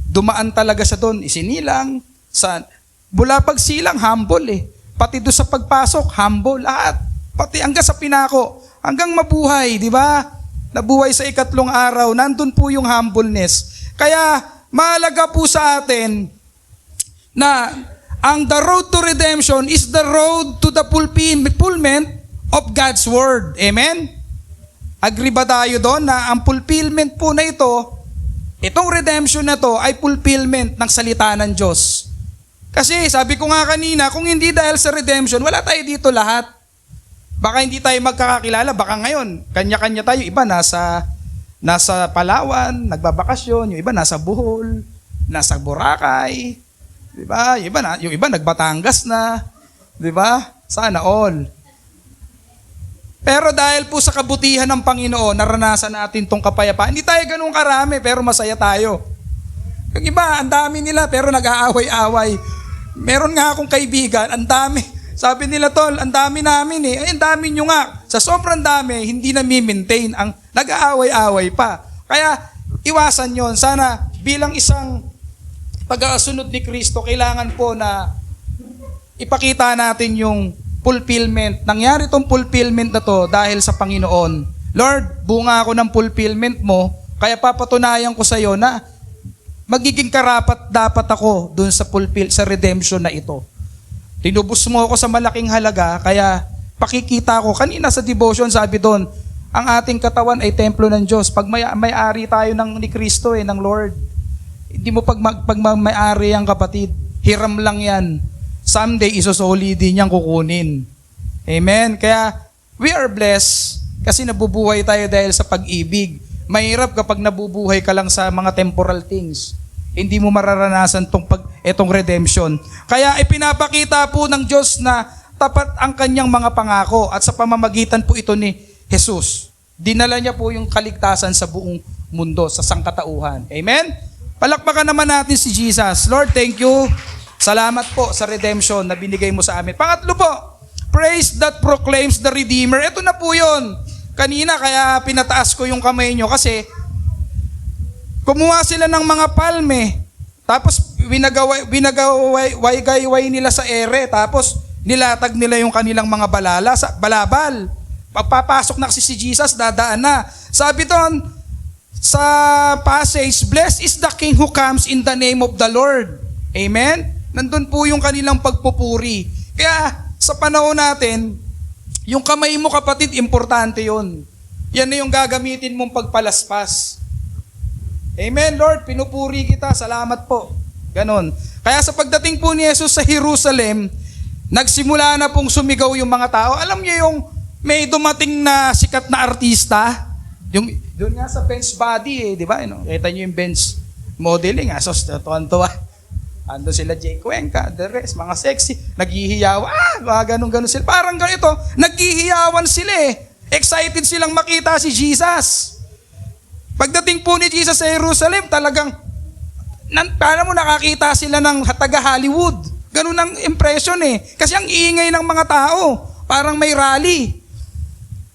Dumaan talaga siya doon. Isinilang. Mula pagsilang, humble eh. Pati doon sa pagpasok, humble. Lahat. Pati hanggang sa pinako. Hanggang mabuhay, di ba? Nabuhay sa 3 araw. Nandun po yung humbleness. Kaya, mahalaga po sa atin na ang the road to redemption is the road to the fulfillment of God's Word. Amen? Agree ba tayo doon na ang fulfillment po na itong redemption na to ay fulfillment ng salita ng Diyos. Kasi sabi ko nga kanina, kung hindi dahil sa redemption, wala tayo dito lahat. Baka hindi tayo magkakakilala, baka ngayon, kanya-kanya tayo. Iba nasa Palawan, nagbabakasyon, yung iba nasa Bohol, nasa Boracay, di ba? Yung iba nagbatangas na, di ba? Sana all. Pero dahil po sa kabutihan ng Panginoon, naranasan natin tong kapayapaan. Hindi tayo ganun karami, pero masaya tayo. Yung iba, ang dami nila, pero nag-aaway-away. Meron nga akong kaibigan, ang dami. Sabi nila, tol, ang dami namin eh. Ay, ang dami nyo nga. Sa sobrang dami, hindi na mi-maintain. Ang nag-aaway-away pa. Kaya, iwasan yon. Sana, bilang isang pag-aasunod ni Kristo, kailangan po na ipakita natin yung fulfillment. Nangyari itong fulfillment na to dahil sa Panginoon. Lord, bunga ako ng fulfillment mo, kaya papatunayan ko sa iyo na magiging karapat dapat ako dun sa sa redemption na ito. Tinubos mo ako sa malaking halaga, kaya pakikita ko. Kanina sa devotion sabi doon, ang ating katawan ay templo ng Diyos. Pag may-ari tayo ni Kristo ng Lord. Hindi mo pag may-ari ang kapatid, hiram lang yan. Someday, isusoli din niyang kukunin. Amen? Kaya, we are blessed kasi nabubuhay tayo dahil sa pag-ibig. Mahirap kapag nabubuhay ka lang sa mga temporal things. Hindi mo mararanasan itong redemption. Kaya ipinapakita po ng Diyos na tapat ang kanyang mga pangako at sa pamamagitan po ito ni Jesus. Dinala niya po yung kaligtasan sa buong mundo, sa sangkatauhan. Amen? Palakpakan naman natin si Jesus. Lord, thank you. Salamat po sa redemption na binigay mo sa amin. Pangatlo po, praise that proclaims the Redeemer. Ito na po yun. Kanina kaya pinataas ko yung kamay nyo kasi kumuha sila ng mga palme, tapos winagawayway nila sa ere, tapos nilatag nila yung kanilang mga balabal. Pagpapasok na kasi si Jesus, dadaan na. Sabi doon sa passage, blessed is the King who comes in the name of the Lord. Amen? Nandun po yung kanilang pagpupuri. Kaya sa panahon natin, yung kamay mo kapatid, importante yun. Yan na yung gagamitin mong pagpalaspas. Amen, Lord, pinupuri kita, salamat po. Ganon. Kaya sa pagdating po ni Jesus sa Jerusalem, nagsimula na pong sumigaw yung mga tao. Alam niyo yung may dumating na sikat na artista, yung doon nga sa bench body di ba? Kita niyo yung bench modeling, so tuwan-tuwa. Ando sila Jay Cuenca, the rest, mga sexy, naghihiyawan, ganun sila. Parang ganito, naghihiyawan sila Excited silang makita si Jesus. Pagdating po ni Jesus sa Jerusalem, talagang, paano mo nakakita sila ng taga-Hollywood? Ganun ang impression Kasi ang iingay ng mga tao, parang may rally.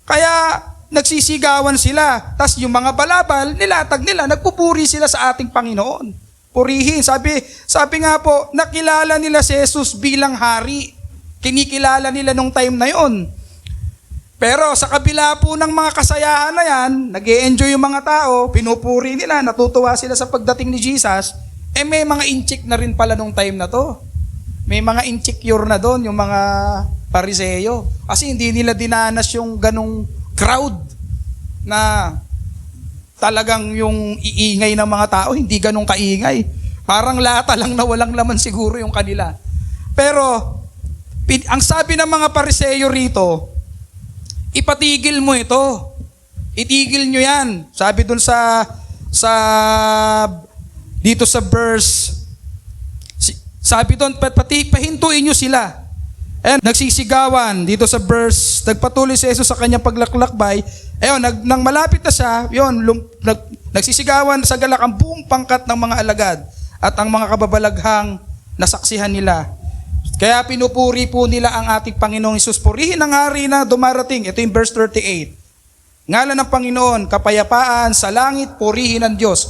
Kaya, nagsisigawan sila. Tapos yung mga balabal, nilatag nila, nagpupuri sila sa ating Panginoon. Purihin. Sabi nga po, nakilala nila si Jesus bilang hari. Kinikilala nila nung time na yon. Pero sa kabila po ng mga kasayahan na yan, nag-e-enjoy yung mga tao, pinupuri nila, natutuwa sila sa pagdating ni Jesus, may mga inchik na rin pala nung time na to. May mga insecure na doon, yung mga Pariseo. Kasi hindi nila dinanas yung ganong crowd na talagang yung iingay ng mga tao, hindi ganong kaingay. Parang lata lang na walang laman siguro yung kanila. Pero, ang sabi ng mga Pariseo rito, ipatigil mo ito. Itigil nyo yan. Sabi dun dito sa verse, sabi doon, pahintuin nyo sila. And nagsisigawan dito sa verse, nagpatuloy si Jesus sa kanyang paglaklakbay. Ayun, nang malapit na siya, yun, Nagsisigawan sa galak ang buong pangkat ng mga alagad at ang mga kababalaghang nasaksihan nila. Kaya pinupuri po nila ang ating Panginoong Hesus. Purihin ang hari na dumarating. Ito yung verse 38. Ngalan ng Panginoon, kapayapaan sa langit, purihin ang Diyos.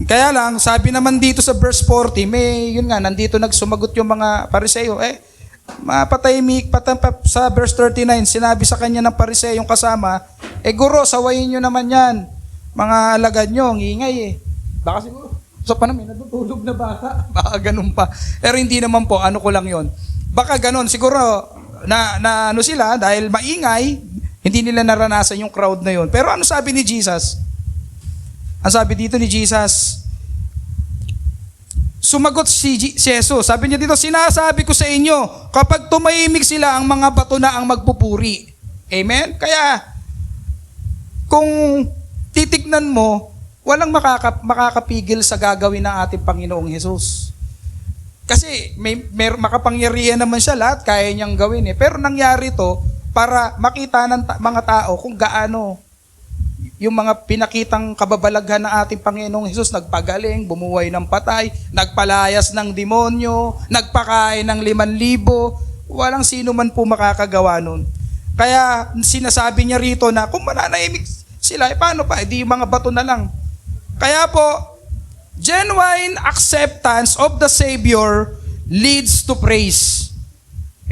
Kaya lang, sabi naman dito sa verse 40, yun nga, nandito nagsumagot yung mga Pariseo. Mapatahimik, sa verse 39, sinabi sa kanya ng Pariseo yung kasama, guro, sawayin nyo naman yan. Mga alagad nyo, ang ingay Baka siguro, sa panahon, natutulog na baka. Baka ganun pa. Pero hindi naman po, ano ko lang yon. Baka ganun, siguro, na ano sila, dahil maingay, hindi nila naranasan yung crowd na yon. Pero ano sabi ni Jesus? Ang sabi dito ni Jesus, sumagot si Jesus. Sabi niya dito, sinasabi ko sa inyo, kapag tumahimik sila, ang mga bato na ang magpupuri. Amen? Kaya, kung titignan mo, walang makakapigil sa gagawin ng ating Panginoong Hesus. Kasi may makapangyarihan naman siya, lahat kaya niyang gawin Pero nangyari to para makita ng mga tao kung gaano yung mga pinakitang kababalaghan ng ating Panginoong Hesus, nagpagaling, bumuhay ng patay, nagpalayas ng demonyo, nagpakain ng 5,000, walang sino man po makakagawa nun. Kaya sinasabi niya rito na kung mananahimik sila, paano pa? Di mga bato na lang. Kaya po, genuine acceptance of the Savior leads to praise.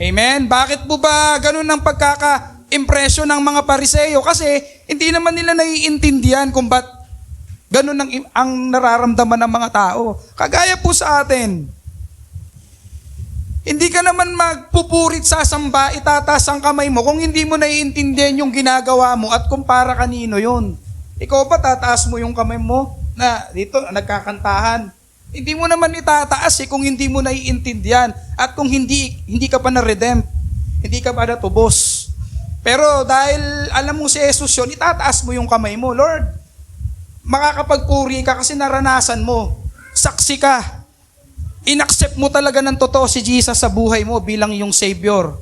Amen? Bakit po ba ganun ang pagkaka-impression ng mga Pariseo? Kasi hindi naman nila naiintindihan kung ba't ganun ang nararamdaman ng mga tao. Kagaya po sa atin. Hindi ka naman magpupurit sa samba, itataas ang kamay mo kung hindi mo naiintindihan yung ginagawa mo at kung para kanino yun. Ikaw ba tataas mo yung kamay mo na dito nagkakantahan? Hindi mo naman itataas kung hindi mo naiintindihan at kung hindi ka pa na-redeem, hindi ka pa natubos. Pero dahil alam mo si Jesus yun, itataas mo yung kamay mo. Lord, makakapagpuri ka kasi naranasan mo. Saksi ka. Inaccept mo talaga ng totoo si Jesus sa buhay mo bilang iyong Savior.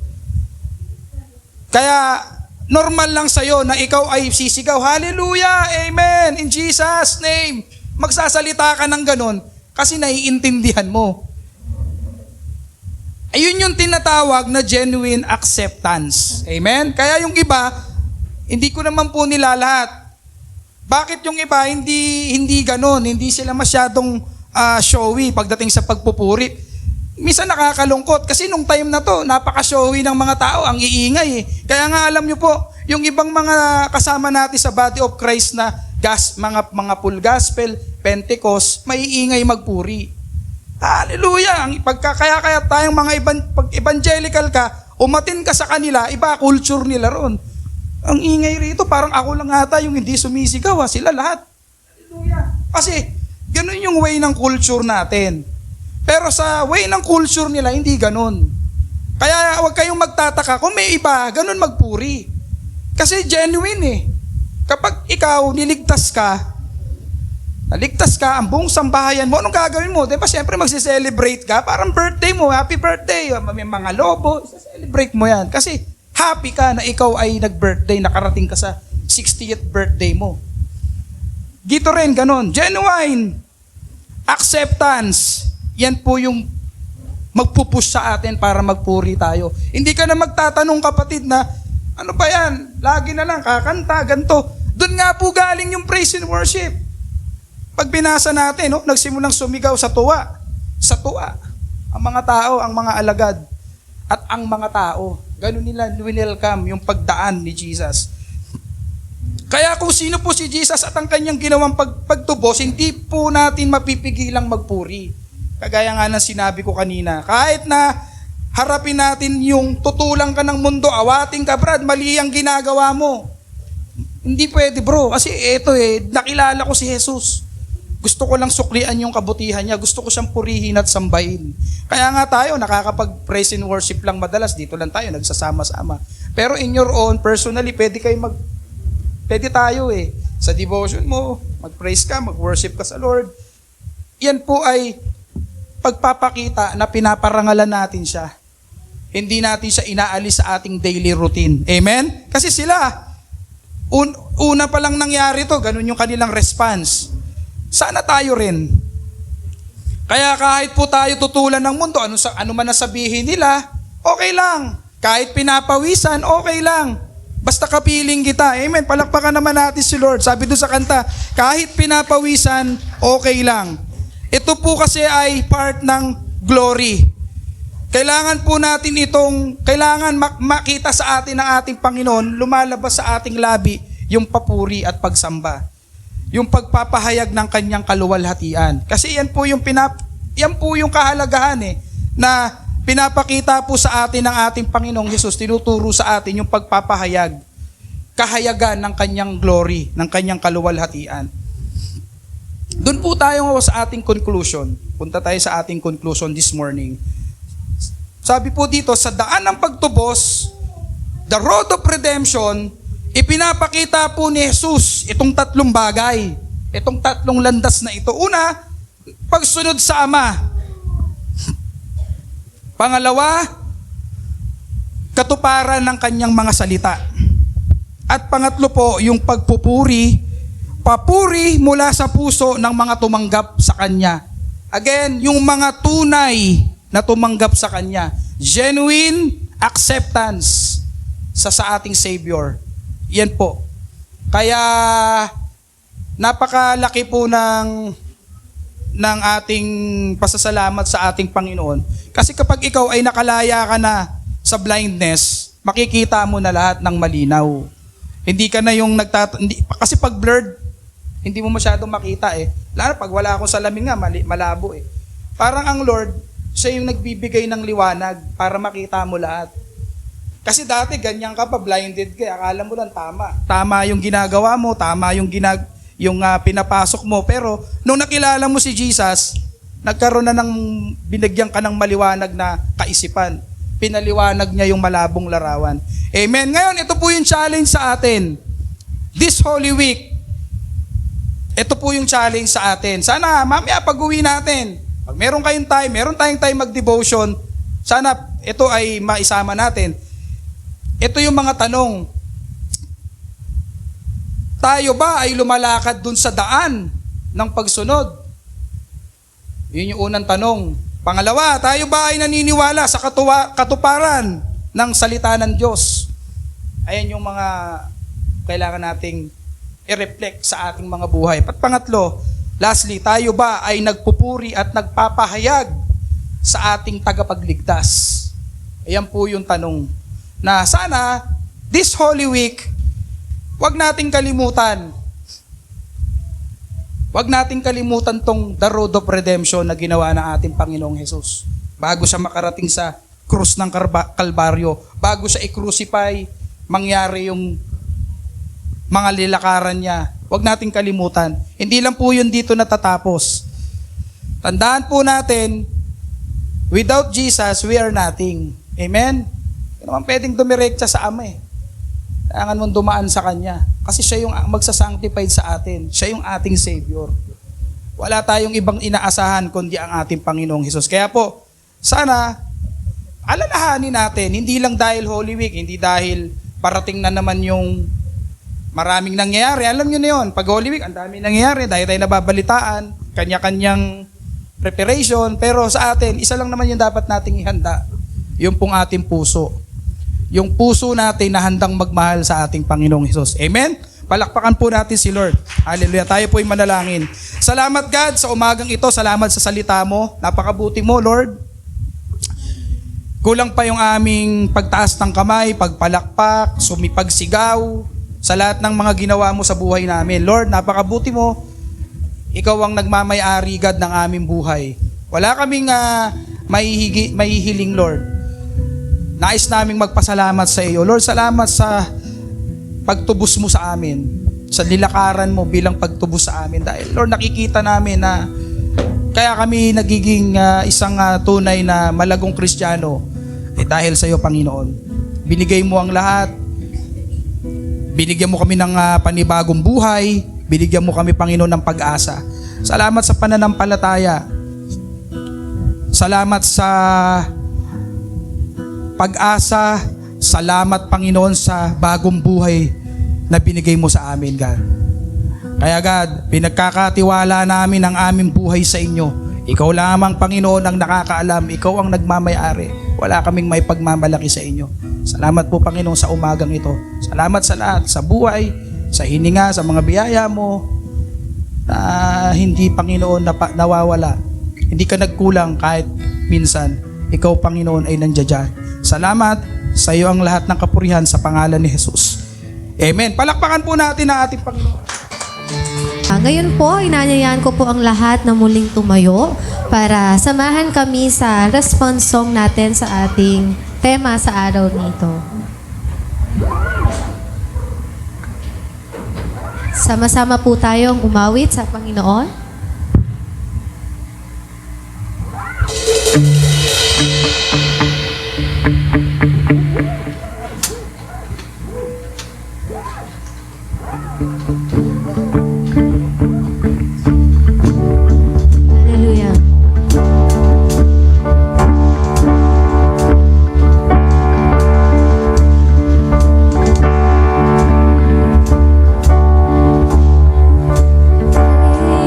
Kaya normal lang sa'yo na ikaw ay sisigaw, Hallelujah, Amen, in Jesus' name. Magsasalita ka ng ganun kasi naiintindihan mo. Ayun yung tinatawag na genuine acceptance. Amen? Kaya yung iba, hindi ko naman po nila lahat. Bakit yung iba hindi ganun? Hindi sila masyadong showy pagdating sa pagpupuri. Minsan nakakalungkot kasi nung time na to, napaka-showy ng mga tao, ang iingay Kaya nga alam nyo po, yung ibang mga kasama natin sa Body of Christ na mga full gospel, Pentecost, may iingay magpuri. Hallelujah! Kaya tayong mga pag evangelical ka, umatin ka sa kanila, iba culture nila ron. Ang ingay rito, parang ako lang ata yung hindi sumisigaw, sila lahat. Hallelujah! Kasi, ganun yung way ng culture natin. Pero sa way ng culture nila, hindi ganun. Kaya huwag kayong magtataka kung may iba, ganun magpuri. Kasi genuine Kapag ikaw naligtas ka, ang buong sambahayan mo, anong gagawin mo? Diba, siyempre magsiselebrate ka, parang birthday mo, happy birthday, may mga lobo, celebrate mo yan. Kasi happy ka na ikaw ay nag-birthday, nakarating ka sa 60th birthday mo. Gito rin, ganun. Genuine acceptance. Yan po yung magpupush sa atin para magpuri tayo. Hindi ka na magtatanong, kapatid, na ano ba yan? Lagi na lang kakanta, ganito. Doon nga po galing yung praise and worship. Pag binasa natin, nagsimulang sumigaw sa tuwa. Sa tuwa. Ang mga tao, ang mga alagad, at ang mga tao. Ganun nila winelcome yung pagdaan ni Jesus. Kaya kung sino po si Jesus at ang kanyang ginawang pagtubos, hindi po natin mapipigilang magpuri. Kagaya nga ng sinabi ko kanina, kahit na harapin natin yung tutulang ka ng mundo, awating ka, Brad, mali ang ginagawa mo. Hindi pwede, bro, kasi nakilala ko si Jesus. Gusto ko lang suklian yung kabutihan niya, gusto ko siyang purihin at sambahin. Kaya nga tayo, nakakapag-praise and worship lang madalas, dito lang tayo, nagsasama-sama. Pero in your own, personally, pwede tayo sa devotion mo, mag-praise ka, mag-worship ka sa Lord. Yan po ay pagpapakita na pinaparangalan natin siya. Hindi natin siya inaalis sa ating daily routine. Amen? Kasi sila, Una pa lang nangyari to, ganun yung kanilang response. Sana tayo rin. Kaya kahit po tayo tutulan ng mundo, ano man nasabihin nila, okay lang. Kahit pinapawisan, okay lang. Basta kapiling kita. Amen. Palakpakan naman natin si Lord. Sabi doon sa kanta, kahit pinapawisan, okay lang. Ito po kasi ay part ng glory. Kailangan po natin kailangan makita sa atin ng ating Panginoon, lumalabas sa ating labi yung papuri at pagsamba. Yung pagpapahayag ng kanyang kaluwalhatian. Kasi yan po yung kahalagahan na pinapakita po sa atin ng ating Panginoong Hesus, tinuturo sa atin yung pagpapahayag, kahayagan ng kanyang glory, ng kanyang kaluwalhatian. Doon po tayo sa ating conclusion. Punta tayo sa ating conclusion this morning. Sabi po dito, sa daan ng pagtubos, the road of redemption, ipinapakita po ni Jesus itong tatlong bagay, itong tatlong landas na ito. Una, pagsunod sa Ama. Pangalawa, katuparan ng kanyang mga salita. At pangatlo po, yung papuri mula sa puso ng mga tumanggap sa kanya. Again, yung mga tunay na tumanggap sa kanya. Genuine acceptance sa ating Savior. Yan po. Kaya napakalaki po ng ating pasasalamat sa ating Panginoon. Kasi kapag ikaw ay nakalaya ka na sa blindness, makikita mo na lahat ng malinaw. Hindi ka na yung kasi pag blurred, hindi mo masyadong makita Lalo pag wala akong salamin nga, malabo Parang ang Lord, siya yung nagbibigay ng liwanag para makita mo lahat. Kasi dati ganyan ka pa, blinded ka, akala mo lang tama. Tama yung ginagawa mo, tama yung pinapasok mo. Pero nung nakilala mo si Jesus, nagkaroon na binigyan ka ng maliwanag na kaisipan. Pinaliwanag niya yung malabong larawan. Amen. Ngayon, ito po yung challenge sa atin. This Holy Week, ito po yung challenge sa atin. Sana mamaya pag-uwi natin, pag meron tayong time mag-devotion, sana ito ay maisama natin. Ito yung mga tanong. Tayo ba ay lumalakad dun sa daan ng pagsunod? Yun yung unang tanong. Pangalawa, tayo ba ay naniniwala sa katuparan ng salita ng Diyos? Ayan yung mga kailangan nating i-reflect sa ating mga buhay. At pangatlo, lastly, tayo ba ay nagpupuri at nagpapahayag sa ating tagapagligtas? Ayan po yung tanong. Na sana, this Holy Week, wag nating kalimutan. Wag nating kalimutan tong the road of redemption na ginawa ng ating Panginoong Hesus. Bago siya makarating sa krus ng Kalbaryo, bago siya i-crucify, mangyari yung mga lilakaran niya. Wag nating kalimutan. Hindi lang po yun dito natatapos. Tandaan po natin, without Jesus, we are nothing. Amen? Hindi naman pwedeng dumiretsa sa Ama Kailangan mong dumaan sa Kanya. Kasi siya yung magsasanctified sa atin. Siya yung ating Savior. Wala tayong ibang inaasahan kundi ang ating Panginoong Hesus. Kaya po, sana, alalahanin natin, hindi lang dahil Holy Week, hindi dahil parating na naman yung maraming nangyayari. Alam nyo na yun, pag Holy Week, ang dami nangyayari, dahil tayo nababalitaan, kanya-kanyang preparation, pero sa atin, isa lang naman yung dapat nating ihanda, yung pong ating puso. Yung puso natin na handang magmahal sa ating Panginoong Hesus. Amen? Palakpakan po natin si Lord. Hallelujah. Tayo po'y manalangin. Salamat God sa umagang ito. Salamat sa salita mo. Napakabuti mo, Lord. Kulang pa yung aming pagtaas ng kamay, pagpalakpak, sumipagsigaw, sa lahat ng mga ginawa mo sa buhay namin. Lord, napakabuti mo. Ikaw ang nagmamay-ari, God, ng aming buhay. Wala kaming mahihiling, Lord. Nais naming magpasalamat sa iyo. Lord, salamat sa pagtubos mo sa amin, sa nilakaran mo bilang pagtubos sa amin. Dahil, Lord, nakikita namin na kaya kami nagiging isang tunay na malagong Kristiyano dahil sa iyo, Panginoon. Binigay mo ang lahat. Binigyan mo kami ng panibagong buhay. Binigyan mo kami, Panginoon, ng pag-asa. Salamat sa pananampalataya. Salamat sa pag-asa. Salamat, Panginoon, sa bagong buhay na binigay mo sa amin, God. Kaya God, pinagkakatiwala namin ang aming buhay sa inyo. Ikaw lamang, Panginoon, ang nakakaalam. Ikaw ang nagmamayari. Wala kaming may pagmamalaki sa inyo. Salamat po, Panginoon, sa umagang ito. Salamat sa lahat, sa buhay, sa hininga, sa mga biyaya mo na hindi, Panginoon, nawawala. Hindi ka nagkulang kahit minsan. Ikaw, Panginoon, ay nandiyan. Salamat sa iyo ang lahat ng kapurihan sa pangalan ni Jesus. Amen. Palakpakan po natin ang ating Panginoon. Ngayon po, inanyayahan ko po ang lahat na muling tumayo para samahan kami sa response song natin sa ating tema sa araw nito. Sama-sama po tayong umawit sa Panginoon. Hallelujah.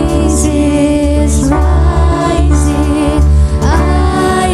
Praises rising, I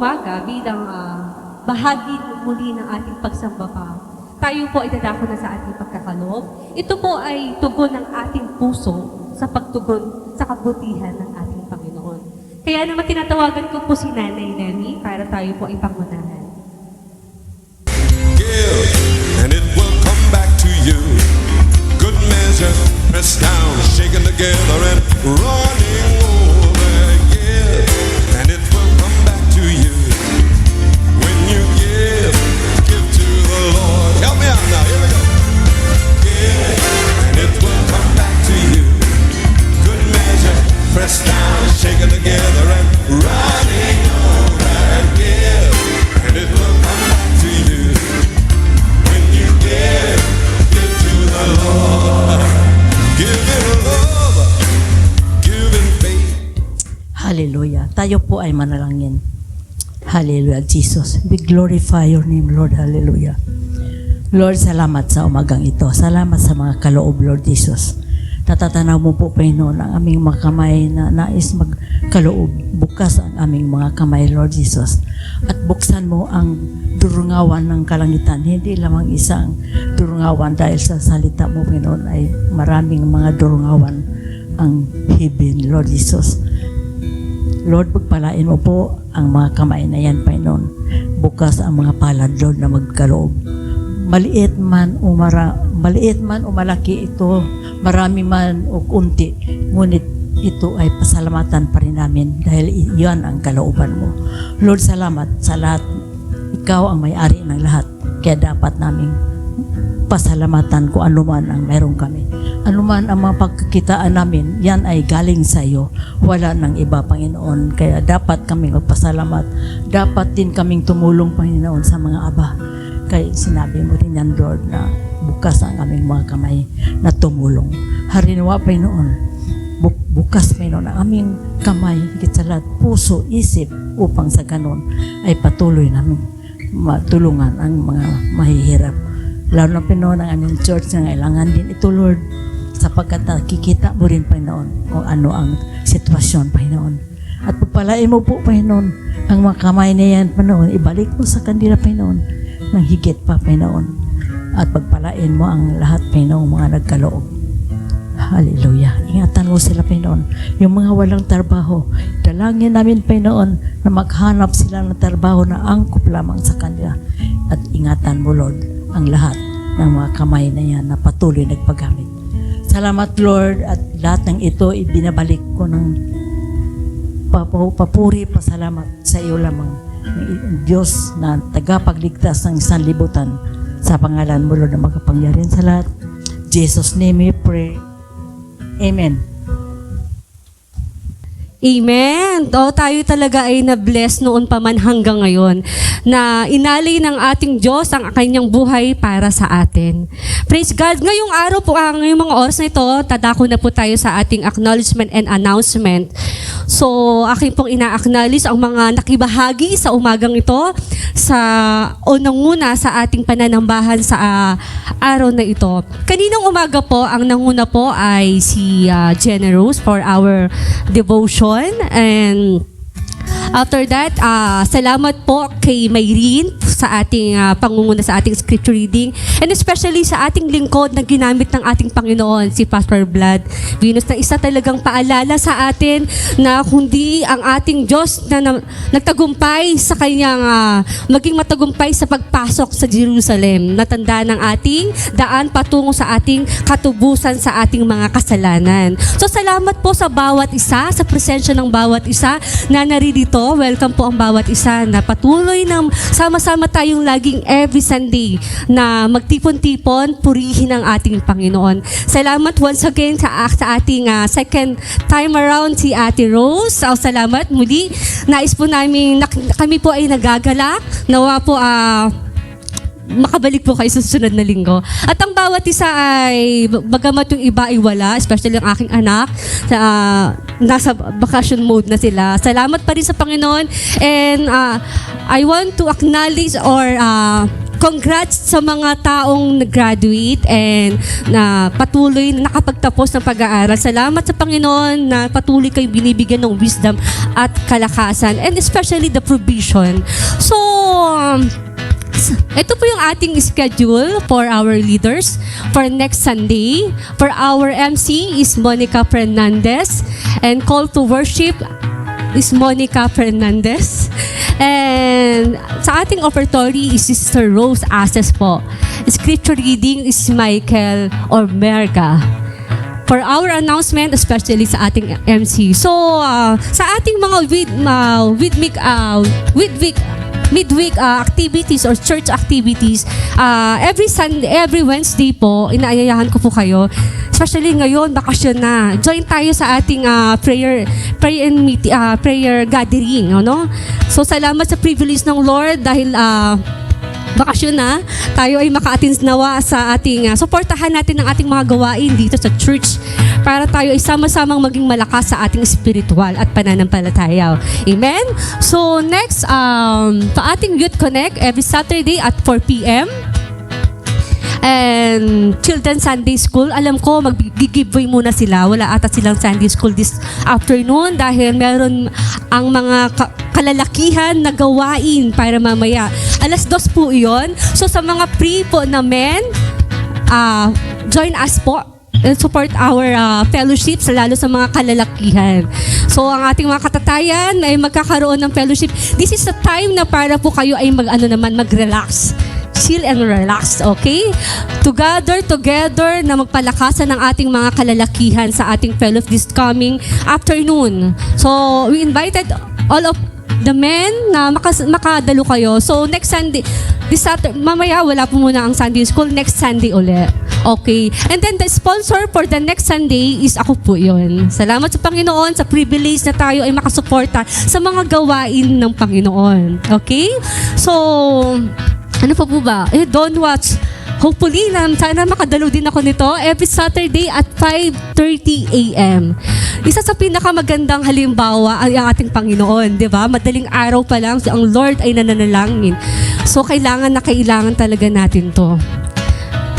umaga bilang bahagi muli ng ating pagsamba pa, tayo po ay dadako na sa ating pagkakaloob. Ito po ay tugon ng ating puso sa pagtugon sa kabutihan ng ating Panginoon. Kaya naman tinatawagan ko po si Nanay Lenny para tayo po ay pangunahan. Give, and it will come back to you. Good measure, pressed down, shaken together, and running over. Give, and it will come back to you. When you give to the Lord. Help me out now, here we go. Give, and it will come back to you. Good measure, pressed down, shaken together, and running over. Give, and it will come back to you. When you give to the Lord. Give in love, give in faith. Hallelujah. Tayo po ay manalangin. Hallelujah, Jesus. We glorify your name, Lord. Hallelujah. Lord, salamat sa umagang ito. Salamat sa mga kaloob, Lord Jesus. Tatatanaw mo po, Panginoon, ang aming mga kamay na nais magkaloob. Bukas ang aming mga kamay, Lord Jesus. At buksan mo ang durungawan ng kalangitan. Hindi lamang isang durungawan dahil sa salita mo, Panginoon, ay maraming mga durungawan ang heaven, Lord Jesus. Lord, pagpalain mo po ang mga kamay na yan, Panginoon. Bukas ang mga palad, Lord, na magkaloob. Maliit man o malaki ito, marami man o kunti, ngunit ito ay pasalamatan pa rin namin dahil iyan ang kalooban mo. Lord, salamat sa lahat. Ikaw ang may-ari ng lahat. Kaya dapat naming pasalamatan kung anuman ang meron kami. Anuman ang mga pagkakitaan namin, yan ay galing sa iyo. Wala ng iba, Panginoon. Kaya dapat kaming magpasalamat. Dapat din kaming tumulong, Panginoon, sa mga aba. Kaya sinabi mo rin yan, Lord, na bukas ang aming mga kamay na tumulong. Harinawa, Panginoon, bukas, Panginoon, ang aming kamay, higit sa lahat, puso, isip, upang sa ganon ay patuloy namin matulungan ang mga mahihirap. Lalo na, Panginoon, ang aming church na kailangan din ito, Lord, sapagkat nakikita mo rin, Panginoon, kung ano ang sitwasyon, Panginoon. At pagpalain mo po, Panginoon, ang mga kamay na yan, Panginoon, ibalik mo sa kanila, Panginoon, ng higit pa, Panginoon. At pagpalain mo ang lahat, Panginoon, mga nagkaloob. Hallelujah. Ingatan mo sila, Panginoon. Yung mga walang trabaho, dalangin namin, Panginoon, na maghanap sila ng trabaho na angkop lamang sa kanila. At ingatan mo, Lord, ang lahat ng mga kamay na yan na patuloy nagpagamit. Salamat, Lord, at lahat ng ito ibinabalik ko ng papuri, pasalamat sa iyo lamang, Diyos na tagapagligtas ng sanlibutan. Sa pangalan mo, Lord, na makapangyarihan sa lahat. Jesus' name we pray. Amen. Amen. O, tayo talaga ay na-bless noon pa man hanggang ngayon na inalay ng ating Diyos ang kanyang buhay para sa atin. Praise God. Ngayong araw po, ngayong mga oras na ito, tadako na po tayo sa ating acknowledgement and announcement. So, aking pong ina-acknowledge ang mga nakibahagi sa umagang ito sa unang-una sa ating pananambahan sa araw na ito. Kaninang umaga po, ang nanguna po ay si Jenna Rose for our devotion. And after that, salamat po kay Mayreen sa ating pangunguna sa ating scripture reading, and especially sa ating lingkod na ginamit ng ating Panginoon, si Pastor Vlad Venus, na isa talagang paalala sa atin na kundi ang ating Diyos na nagtagumpay sa kanyang maging matagumpay sa pagpasok sa Jerusalem, natanda ng ating daan patungo sa ating katubusan sa ating mga kasalanan. So salamat po sa bawat isa, sa presensya ng bawat isa na naririto. Welcome po ang bawat isa na patuloy na sama-sama tayong laging every Sunday na magtipon-tipon, purihin ang ating Panginoon. Salamat once again sa ating second time around si Ate Rose. Salamat muli. Nais po namin, kami po ay nagagalak. Nawa po makabalik po kayo sa susunod na linggo. At ang bawat isa ay, bagamat yung iba ay wala, especially ang aking anak, nasa vacation mode na sila. Salamat pa rin sa Panginoon. And I want to acknowledge or congrats sa mga taong nag-graduate and na patuloy na nakapagtapos ng pag-aaral. Salamat sa Panginoon na patuloy kayo binibigyan ng wisdom at kalakasan and especially the provision. So, ito po yung ating schedule for our leaders for next Sunday. For our MC is Monica Fernandez and call to worship is Monica Fernandez. And sa ating offertory is Sister Rose Ases po. Scripture reading is Michael Ormerga. For our announcement, especially sa ating MC. So, sa ating mga midweek activities or church activities, every Sunday, every Wednesday po, inaayayahan ko po kayo. Especially ngayon, bakasyon na. Join tayo sa ating prayer gathering, no? So salamat sa privilege ng Lord dahil bakasyon na, tayo ay maka-attend nawa sa ating suportahan natin ang ating mga gawain dito sa church para tayo ay sama-samang maging malakas sa ating spiritual at pananampalataya. Amen? So next, sa ating Youth Connect every Saturday at 4 p.m. and Children's Sunday School. Alam ko, mag-giveaway muna sila. Wala ata silang Sunday School this afternoon dahil meron ang mga kalalakihan na gawain para mamaya. 2:00 po yun. So sa mga pre po na men, join us po and support our fellowships, lalo sa mga kalalakihan. So ang ating mga katatayan ay magkakaroon ng fellowship. This is the time na para po kayo ay mag-relax. Chill and relax, okay? Together na magpalakasan ng ating mga kalalakihan sa ating fellowship this coming afternoon. So, we invited all of the men na makadalo kayo. So, next Sunday, this Saturday, mamaya wala po muna ang Sunday School, next Sunday ulit. Okay. And then the sponsor for the next Sunday is ako po yun. Salamat sa Panginoon sa privilege na tayo ay makasuporta sa mga gawain ng Panginoon. Okay? So, ano pa po ba? Don't watch. Hopefully, sana makadalo din ako nito every Saturday at 5:30 a.m. Isa sa pinakamagandang halimbawa ay ang ating Panginoon, di ba? Madaling araw pa lang, ang Lord ay nananalangin. So, kailangan talaga natin to.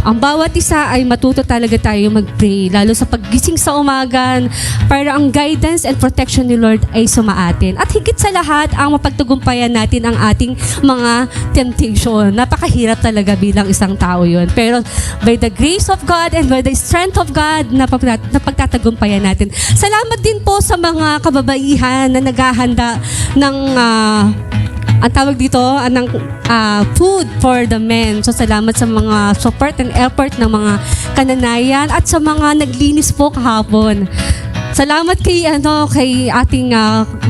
Ang bawat isa ay matuto talaga tayo mag-pray, lalo sa paggising sa umaga, para ang guidance and protection ni Lord ay sumaatin. At higit sa lahat, ang mapagtagumpayan natin ang ating mga temptation. Napakahirap talaga bilang isang tao yun. Pero by the grace of God and by the strength of God, napagtatagumpayan natin. Salamat din po sa mga kababaihan na naghahanda ng ang tawag dito, ng food for the men. So salamat sa mga support and effort ng mga kananayan at sa mga naglinis po kahapon. Salamat kay ating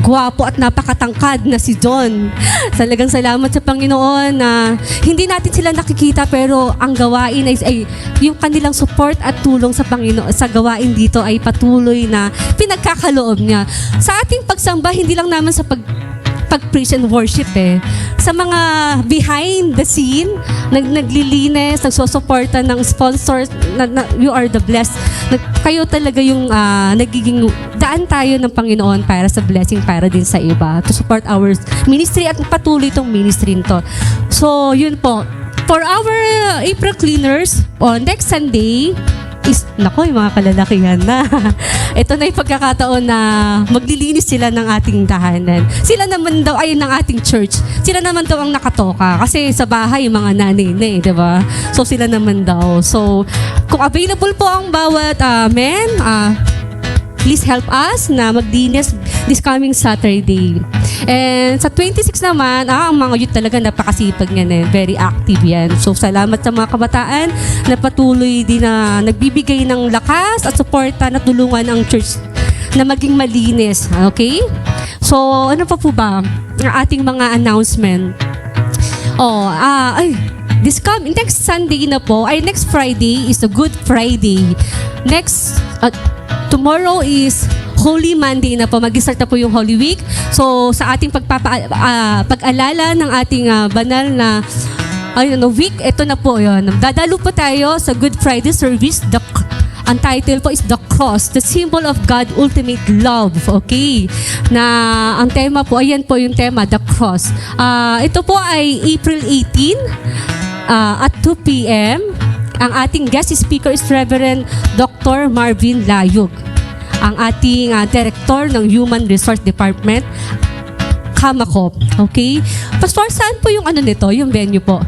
gwapo at napakatangkad na si John. Talagang salamat sa Panginoon na hindi natin sila nakikita pero ang gawain ay yung kanilang support at tulong sa Panginoon sa gawain dito ay patuloy na pinagkakaloob niya. Sa ating pagsamba, hindi lang naman sa pag-preach and worship sa mga behind the scene, naglilinis, nagsusuporta ng sponsors, you are the blessed. Kayo talaga yung nagiging daan tayo ng Panginoon para sa blessing, para din sa iba, to support our ministry at patuloy itong ministry nito. So, yun po. For our April cleaners, next Sunday, yung mga kalalakihan na. Ito na yung pagkakataon na maglilinis sila ng ating tahanan. Sila naman daw, ay ng ating church, sila naman daw ang nakatoka. Kasi sa bahay, yung mga nanay na di ba? So sila naman daw. So, kung available po ang bawat men, please help us na maglinis this coming Saturday. And sa 26 naman, ang mga youth talaga napakasipag yan very active yan. So salamat sa mga kabataan na patuloy din na nagbibigay ng lakas at suporta na tulungan ang church na maging malinis. Okay? So ano pa po ba ang ating mga announcement? Next Sunday na po, next Friday is a Good Friday. Tomorrow is Holy Monday na po. Mag-start na po yung Holy Week. So, sa ating pag-alala ng ating banal na week, ito na po yun. Dadalo po tayo sa Good Friday service. Ang title po is The Cross, the symbol of God's ultimate love. Okay? Na ang tema po, ayan po yung tema, The Cross. Ito po ay April 18. at 2 p.m. Ang ating guest speaker is Reverend Dr. Marvin Layug, ang ating Director ng Human Resource Department, Kamakop. Okay? Pastor, saan po yung nito, yung venue po?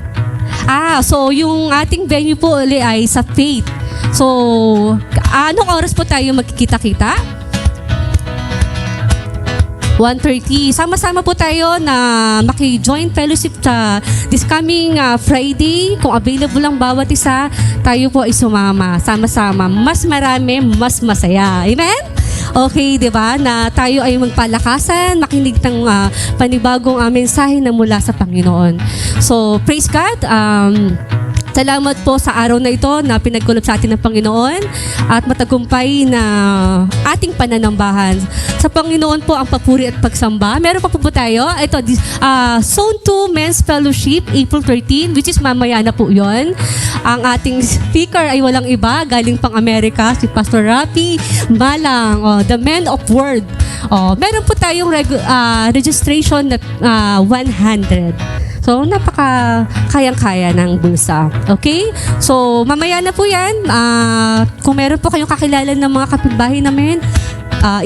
So yung ating venue po uli ay sa Faith. So, anong oras po tayo magkikita-kita? 1:30. Sama-sama po tayo na maki-join fellowship sa this coming Friday. Kung available lang bawat isa, tayo po ay sumama. Sama-sama. Mas marami, mas masaya. Amen? Okay, di ba? Na tayo ay magpalakasan, makinig ng panibagong mensahe na mula sa Panginoon. So, praise God. Salamat po sa araw na ito na pinagkulob sa atin ng Panginoon at matagumpay na ating pananambahan. Sa Panginoon po ang papuri at pagsamba. Meron pa po tayo. Ito, Zone 2 Men's Fellowship, April 13, which is mamaya na po yun. Ang ating speaker ay walang iba, galing pang Amerika, si Pastor Rafi Malang, the Man of Word. Meron po tayong registration na 100. So, napaka kayang-kaya ng bulsa. Okay? So, mamaya na po yan. Kung meron po kayong kakilala ng mga kapitbahay namin,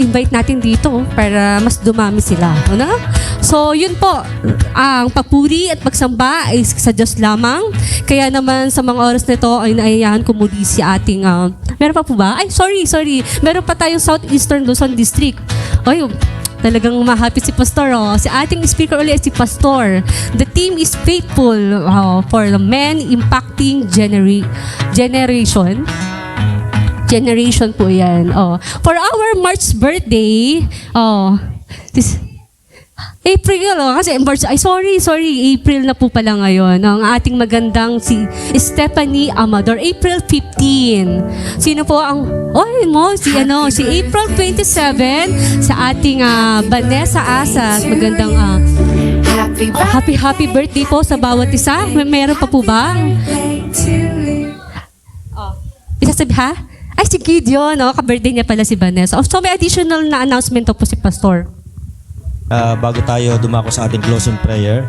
invite natin dito para mas dumami sila. Ano? So, yun po. Ang papuri at pagsamba ay sa Diyos lamang. Kaya naman sa mga oras na ito ay naiyahan ko muli si ating... meron pa po ba? Ay, sorry. Meron pa tayong Southeastern Luzon District. Ay, talagang mahapit si Pastor. Si ating speaker ulit si Pastor. The team is faithful for the men impacting generation. Generation po yan. For our March birthday, this April, kasi March, sorry, April na po pala ngayon. Ang ating magandang si Stephanie Amador, April 15. Sino po ang, si April 27, sa ating Vanessa Asas, magandang happy birthday po sa bawat isa. Meron pa po ba? Isasabi ha? Ay, si Gideon, ka-birthday niya pala si Vanessa. So may additional na announcement po si Pastor. Bago tayo dumako sa ating closing prayer,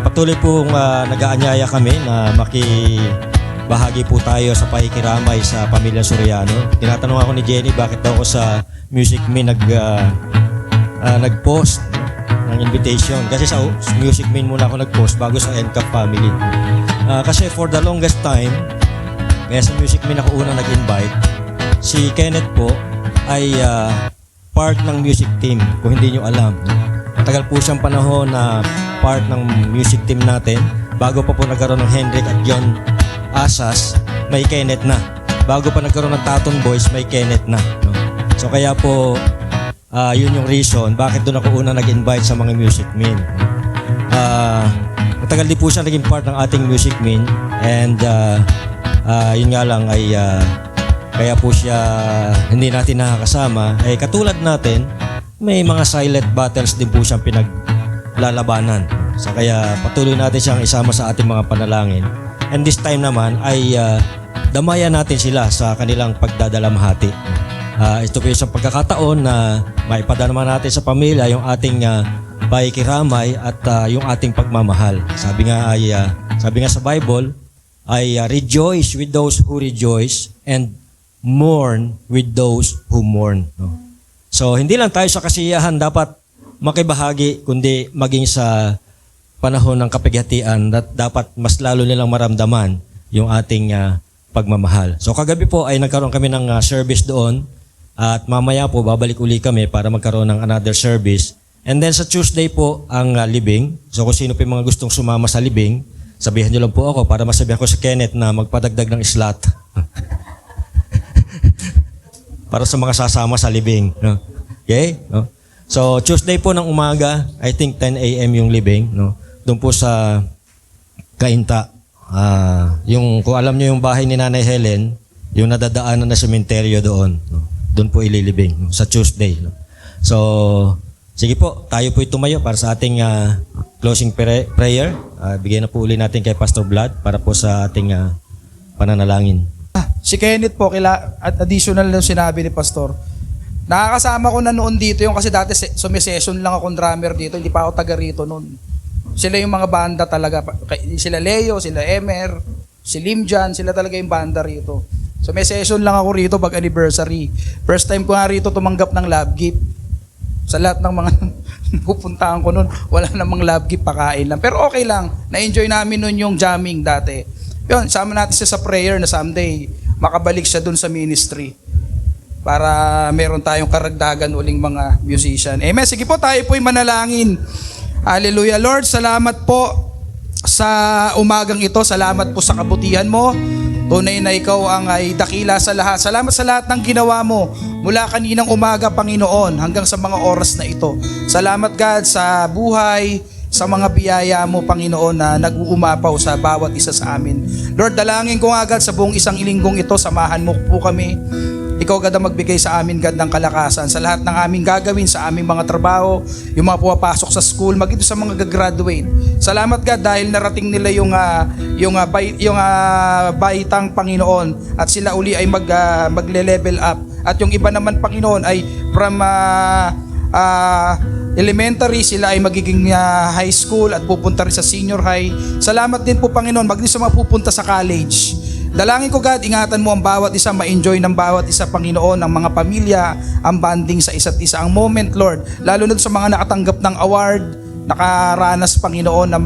patuloy pong nag-aanyaya kami na makibahagi po tayo sa pakikiramay sa pamilya Soriano. Tinatanong ako ni Jenny bakit daw ako sa Music Me nag-post ng invitation. Kasi sa Music Me muna ako nag-post bago sa NCAP family. Kasi for the longest time, kaya sa Music Me ako unang nag-invite, si Kenneth po ay part ng music team, kung hindi nyo alam. Tagal po siyang panahon na part ng music team natin. Bago pa po nagkaroon ng Hendrik at John Asas, may Kenneth na. Bago pa nagkaroon ng Taton Boys, may Kenneth na. No? So kaya po, yun yung reason bakit doon ako una nag-invite sa mga music men. Matagal din po siya naging part ng ating music men. And yun nga lang ay... kaya po siya hindi natin nakakasama. Katulad natin, may mga silent battles din po siyang pinaglalabanan. So kaya patuloy natin siyang isama sa ating mga panalangin. And this time naman ay damayan natin sila sa kanilang pagdadalamhati. Ito po isang pagkakataon na maipadama natin sa pamilya yung ating pakikiramay at yung ating pagmamahal. Sabi nga sa Bible ay rejoice with those who rejoice and mourn with those who mourn. No? So, hindi lang tayo sa kasiyahan dapat makibahagi, kundi maging sa panahon ng kapighatian, dapat mas lalo nilang maramdaman yung ating pagmamahal. So, kagabi po ay nagkaroon kami ng service doon at mamaya po babalik uli kami para magkaroon ng another service. And then sa Tuesday po ang libing. So, kung sino po yung mga gustong sumama sa libing, sabihan niyo lang po ako para masabihan ko sa Kenneth na magpadagdag ng slot. Para sa mga sasama sa libing. No? Okay? No? So, Tuesday po ng umaga, I think 10 a.m. yung libing. No? Doon po sa Kainta. Kung alam nyo yung bahay ni Nanay Helen, yung nadadaanan na sementeryo doon. No? Doon po ililibing. No? Sa Tuesday. No? So, sige po, tayo po tumayo para sa ating closing prayer. Bigyan na po uli natin kay Pastor Vlad para po sa ating pananalangin. Si Kenneth po, at additional na sinabi ni Pastor, nakakasama ko na noon dito yung kasi dati may session lang akong drummer dito, hindi pa ako taga rito noon. Sila yung mga banda talaga. Sila Leo, sila Emer, si Limjan, sila talaga yung banda rito. So may session lang ako rito pag anniversary. First time ko nga rito tumanggap ng love gift. Sa lahat ng mga pupuntahan ko noon, wala namang love gift, pakain lang. Pero okay lang, na-enjoy namin noon yung jamming dati. Yun, sama natin siya sa prayer na someday makabalik siya dun sa ministry para meron tayong karagdagan uling mga musician. Amen. Sige po, tayo po'y manalangin. Hallelujah. Lord, salamat po sa umagang ito. Salamat po sa kabutihan mo. Tunay na ikaw ang ay dakila sa lahat. Salamat sa lahat ng ginawa mo mula kaninang umaga, Panginoon, hanggang sa mga oras na ito. Salamat, God, sa buhay, sa mga biyaya mo, Panginoon, na nag-uumapaw sa bawat isa sa amin. Lord, dalangin ko nga, God, sa buong isang linggong ito, samahan mo po kami. Ikaw, God, ang magbigay sa amin, God, ng kalakasan sa lahat ng aming gagawin, sa aming mga trabaho, yung mga pumapasok sa school, magito sa mga gagraduate. Salamat, God, dahil narating nila yung baitang, Panginoon, at sila uli ay magle-level up. At yung iba naman, Panginoon, ay from elementary, sila ay magiging high school at pupunta rin sa senior high. Salamat din po, Panginoon, maging sa mga pupunta sa college. Dalangin ko, God, ingatan mo ang bawat isa, ma-enjoy ng bawat isa, Panginoon, ang mga pamilya, ang bonding sa isa't isa, ang moment, Lord, lalo na sa mga nakatanggap ng award, nakaranas, Panginoon, ng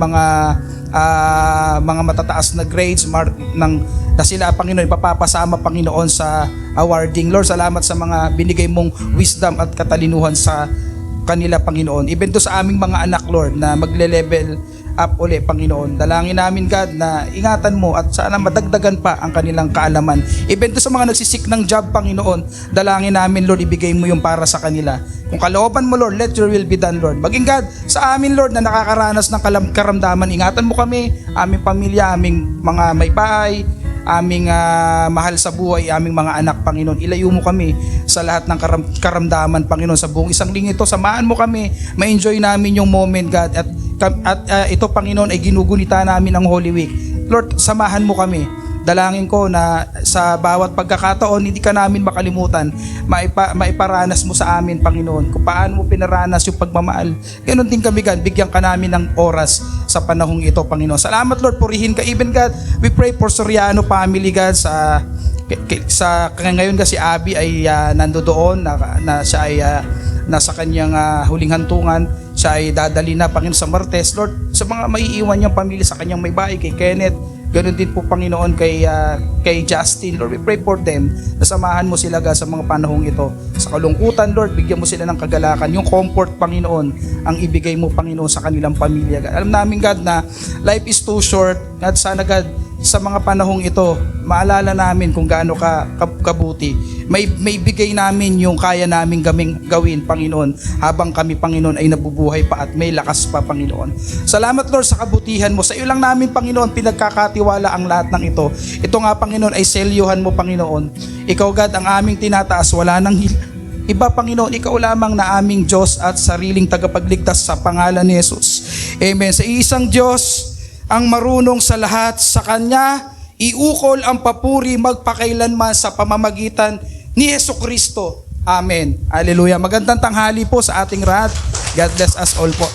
mga matataas na grades, na sila, Panginoon, ipapapasama, Panginoon, sa awarding. Lord, salamat sa mga binigay mong wisdom at katalinuhan sa kanila, Panginoon. Even to sa aming mga anak, Lord, na magle-level up uli, Panginoon. Dalangin namin, God, na ingatan mo at sana madagdagan pa ang kanilang kaalaman. Even to sa mga nagsisik ng job, Panginoon, dalangin namin, Lord, ibigay mo yung para sa kanila. Kung kalooban mo, Lord, let your will be done, Lord. Maging, God, sa amin, Lord, na nakakaranas ng karamdaman, ingatan mo kami, aming pamilya, aming mga may bahay, aming mahal sa buhay, aming mga anak, Panginoon. Ilayo mo kami sa lahat ng karamdaman, Panginoon, sa buong isang linggo ito. Samahan mo kami, ma-enjoy namin yung moment, God, at ito, Panginoon, ay ginugunita namin ang Holy Week. Lord, samahan mo kami. Dalangin ko na sa bawat pagkakataon, hindi ka namin makalimutan, maiparanas mo sa amin, Panginoon, kung paano mo pinaranas yung pagmamahal. Ganon din kami, God, bigyan ka namin ng oras sa panahong ito, Panginoon. Salamat, Lord, purihin ka. Even, God, we pray for Soriano family, God, sa ngayon kasi Abby ay nandoon na siya ay nasa kanyang huling hantungan. Siya ay dadali na, Panginoon, sa Martes. Lord, sa mga maiiwan niyang pamilya, sa kanyang may bahay, kay Kenneth, ganoon din po, Panginoon, kay Justin. Lord, we pray for them. Nasamahan mo sila, God, sa mga panahong ito. Sa kalungkutan, Lord, bigyan mo sila ng kagalakan. Yung comfort, Panginoon, ang ibigay mo, Panginoon, sa kanilang pamilya, God. Alam namin, God, na life is too short. God, sana, God, sa mga panahong ito, maalala namin kung gaano kabuti. May bigay namin yung kaya namin gawin, Panginoon, habang kami, Panginoon, ay nabubuhay pa at may lakas pa, Panginoon. Salamat, Lord, sa kabutihan mo. Sa iyo lang namin, Panginoon, pinagkakatiwala ang lahat ng ito. Ito nga, Panginoon, ay selyuhan mo, Panginoon. Ikaw, God, ang aming tinataas. Wala nang iba, Panginoon. Ikaw lamang na aming Diyos at sariling tagapagligtas, sa pangalan ni Jesus. Amen. Sa isang Diyos ang marunong sa lahat, sa Kanya iukol ang papuri magpakailanman sa pamamagitan ni Jesucristo. Amen. Hallelujah. Magandang tanghali po sa ating lahat. God bless us all po.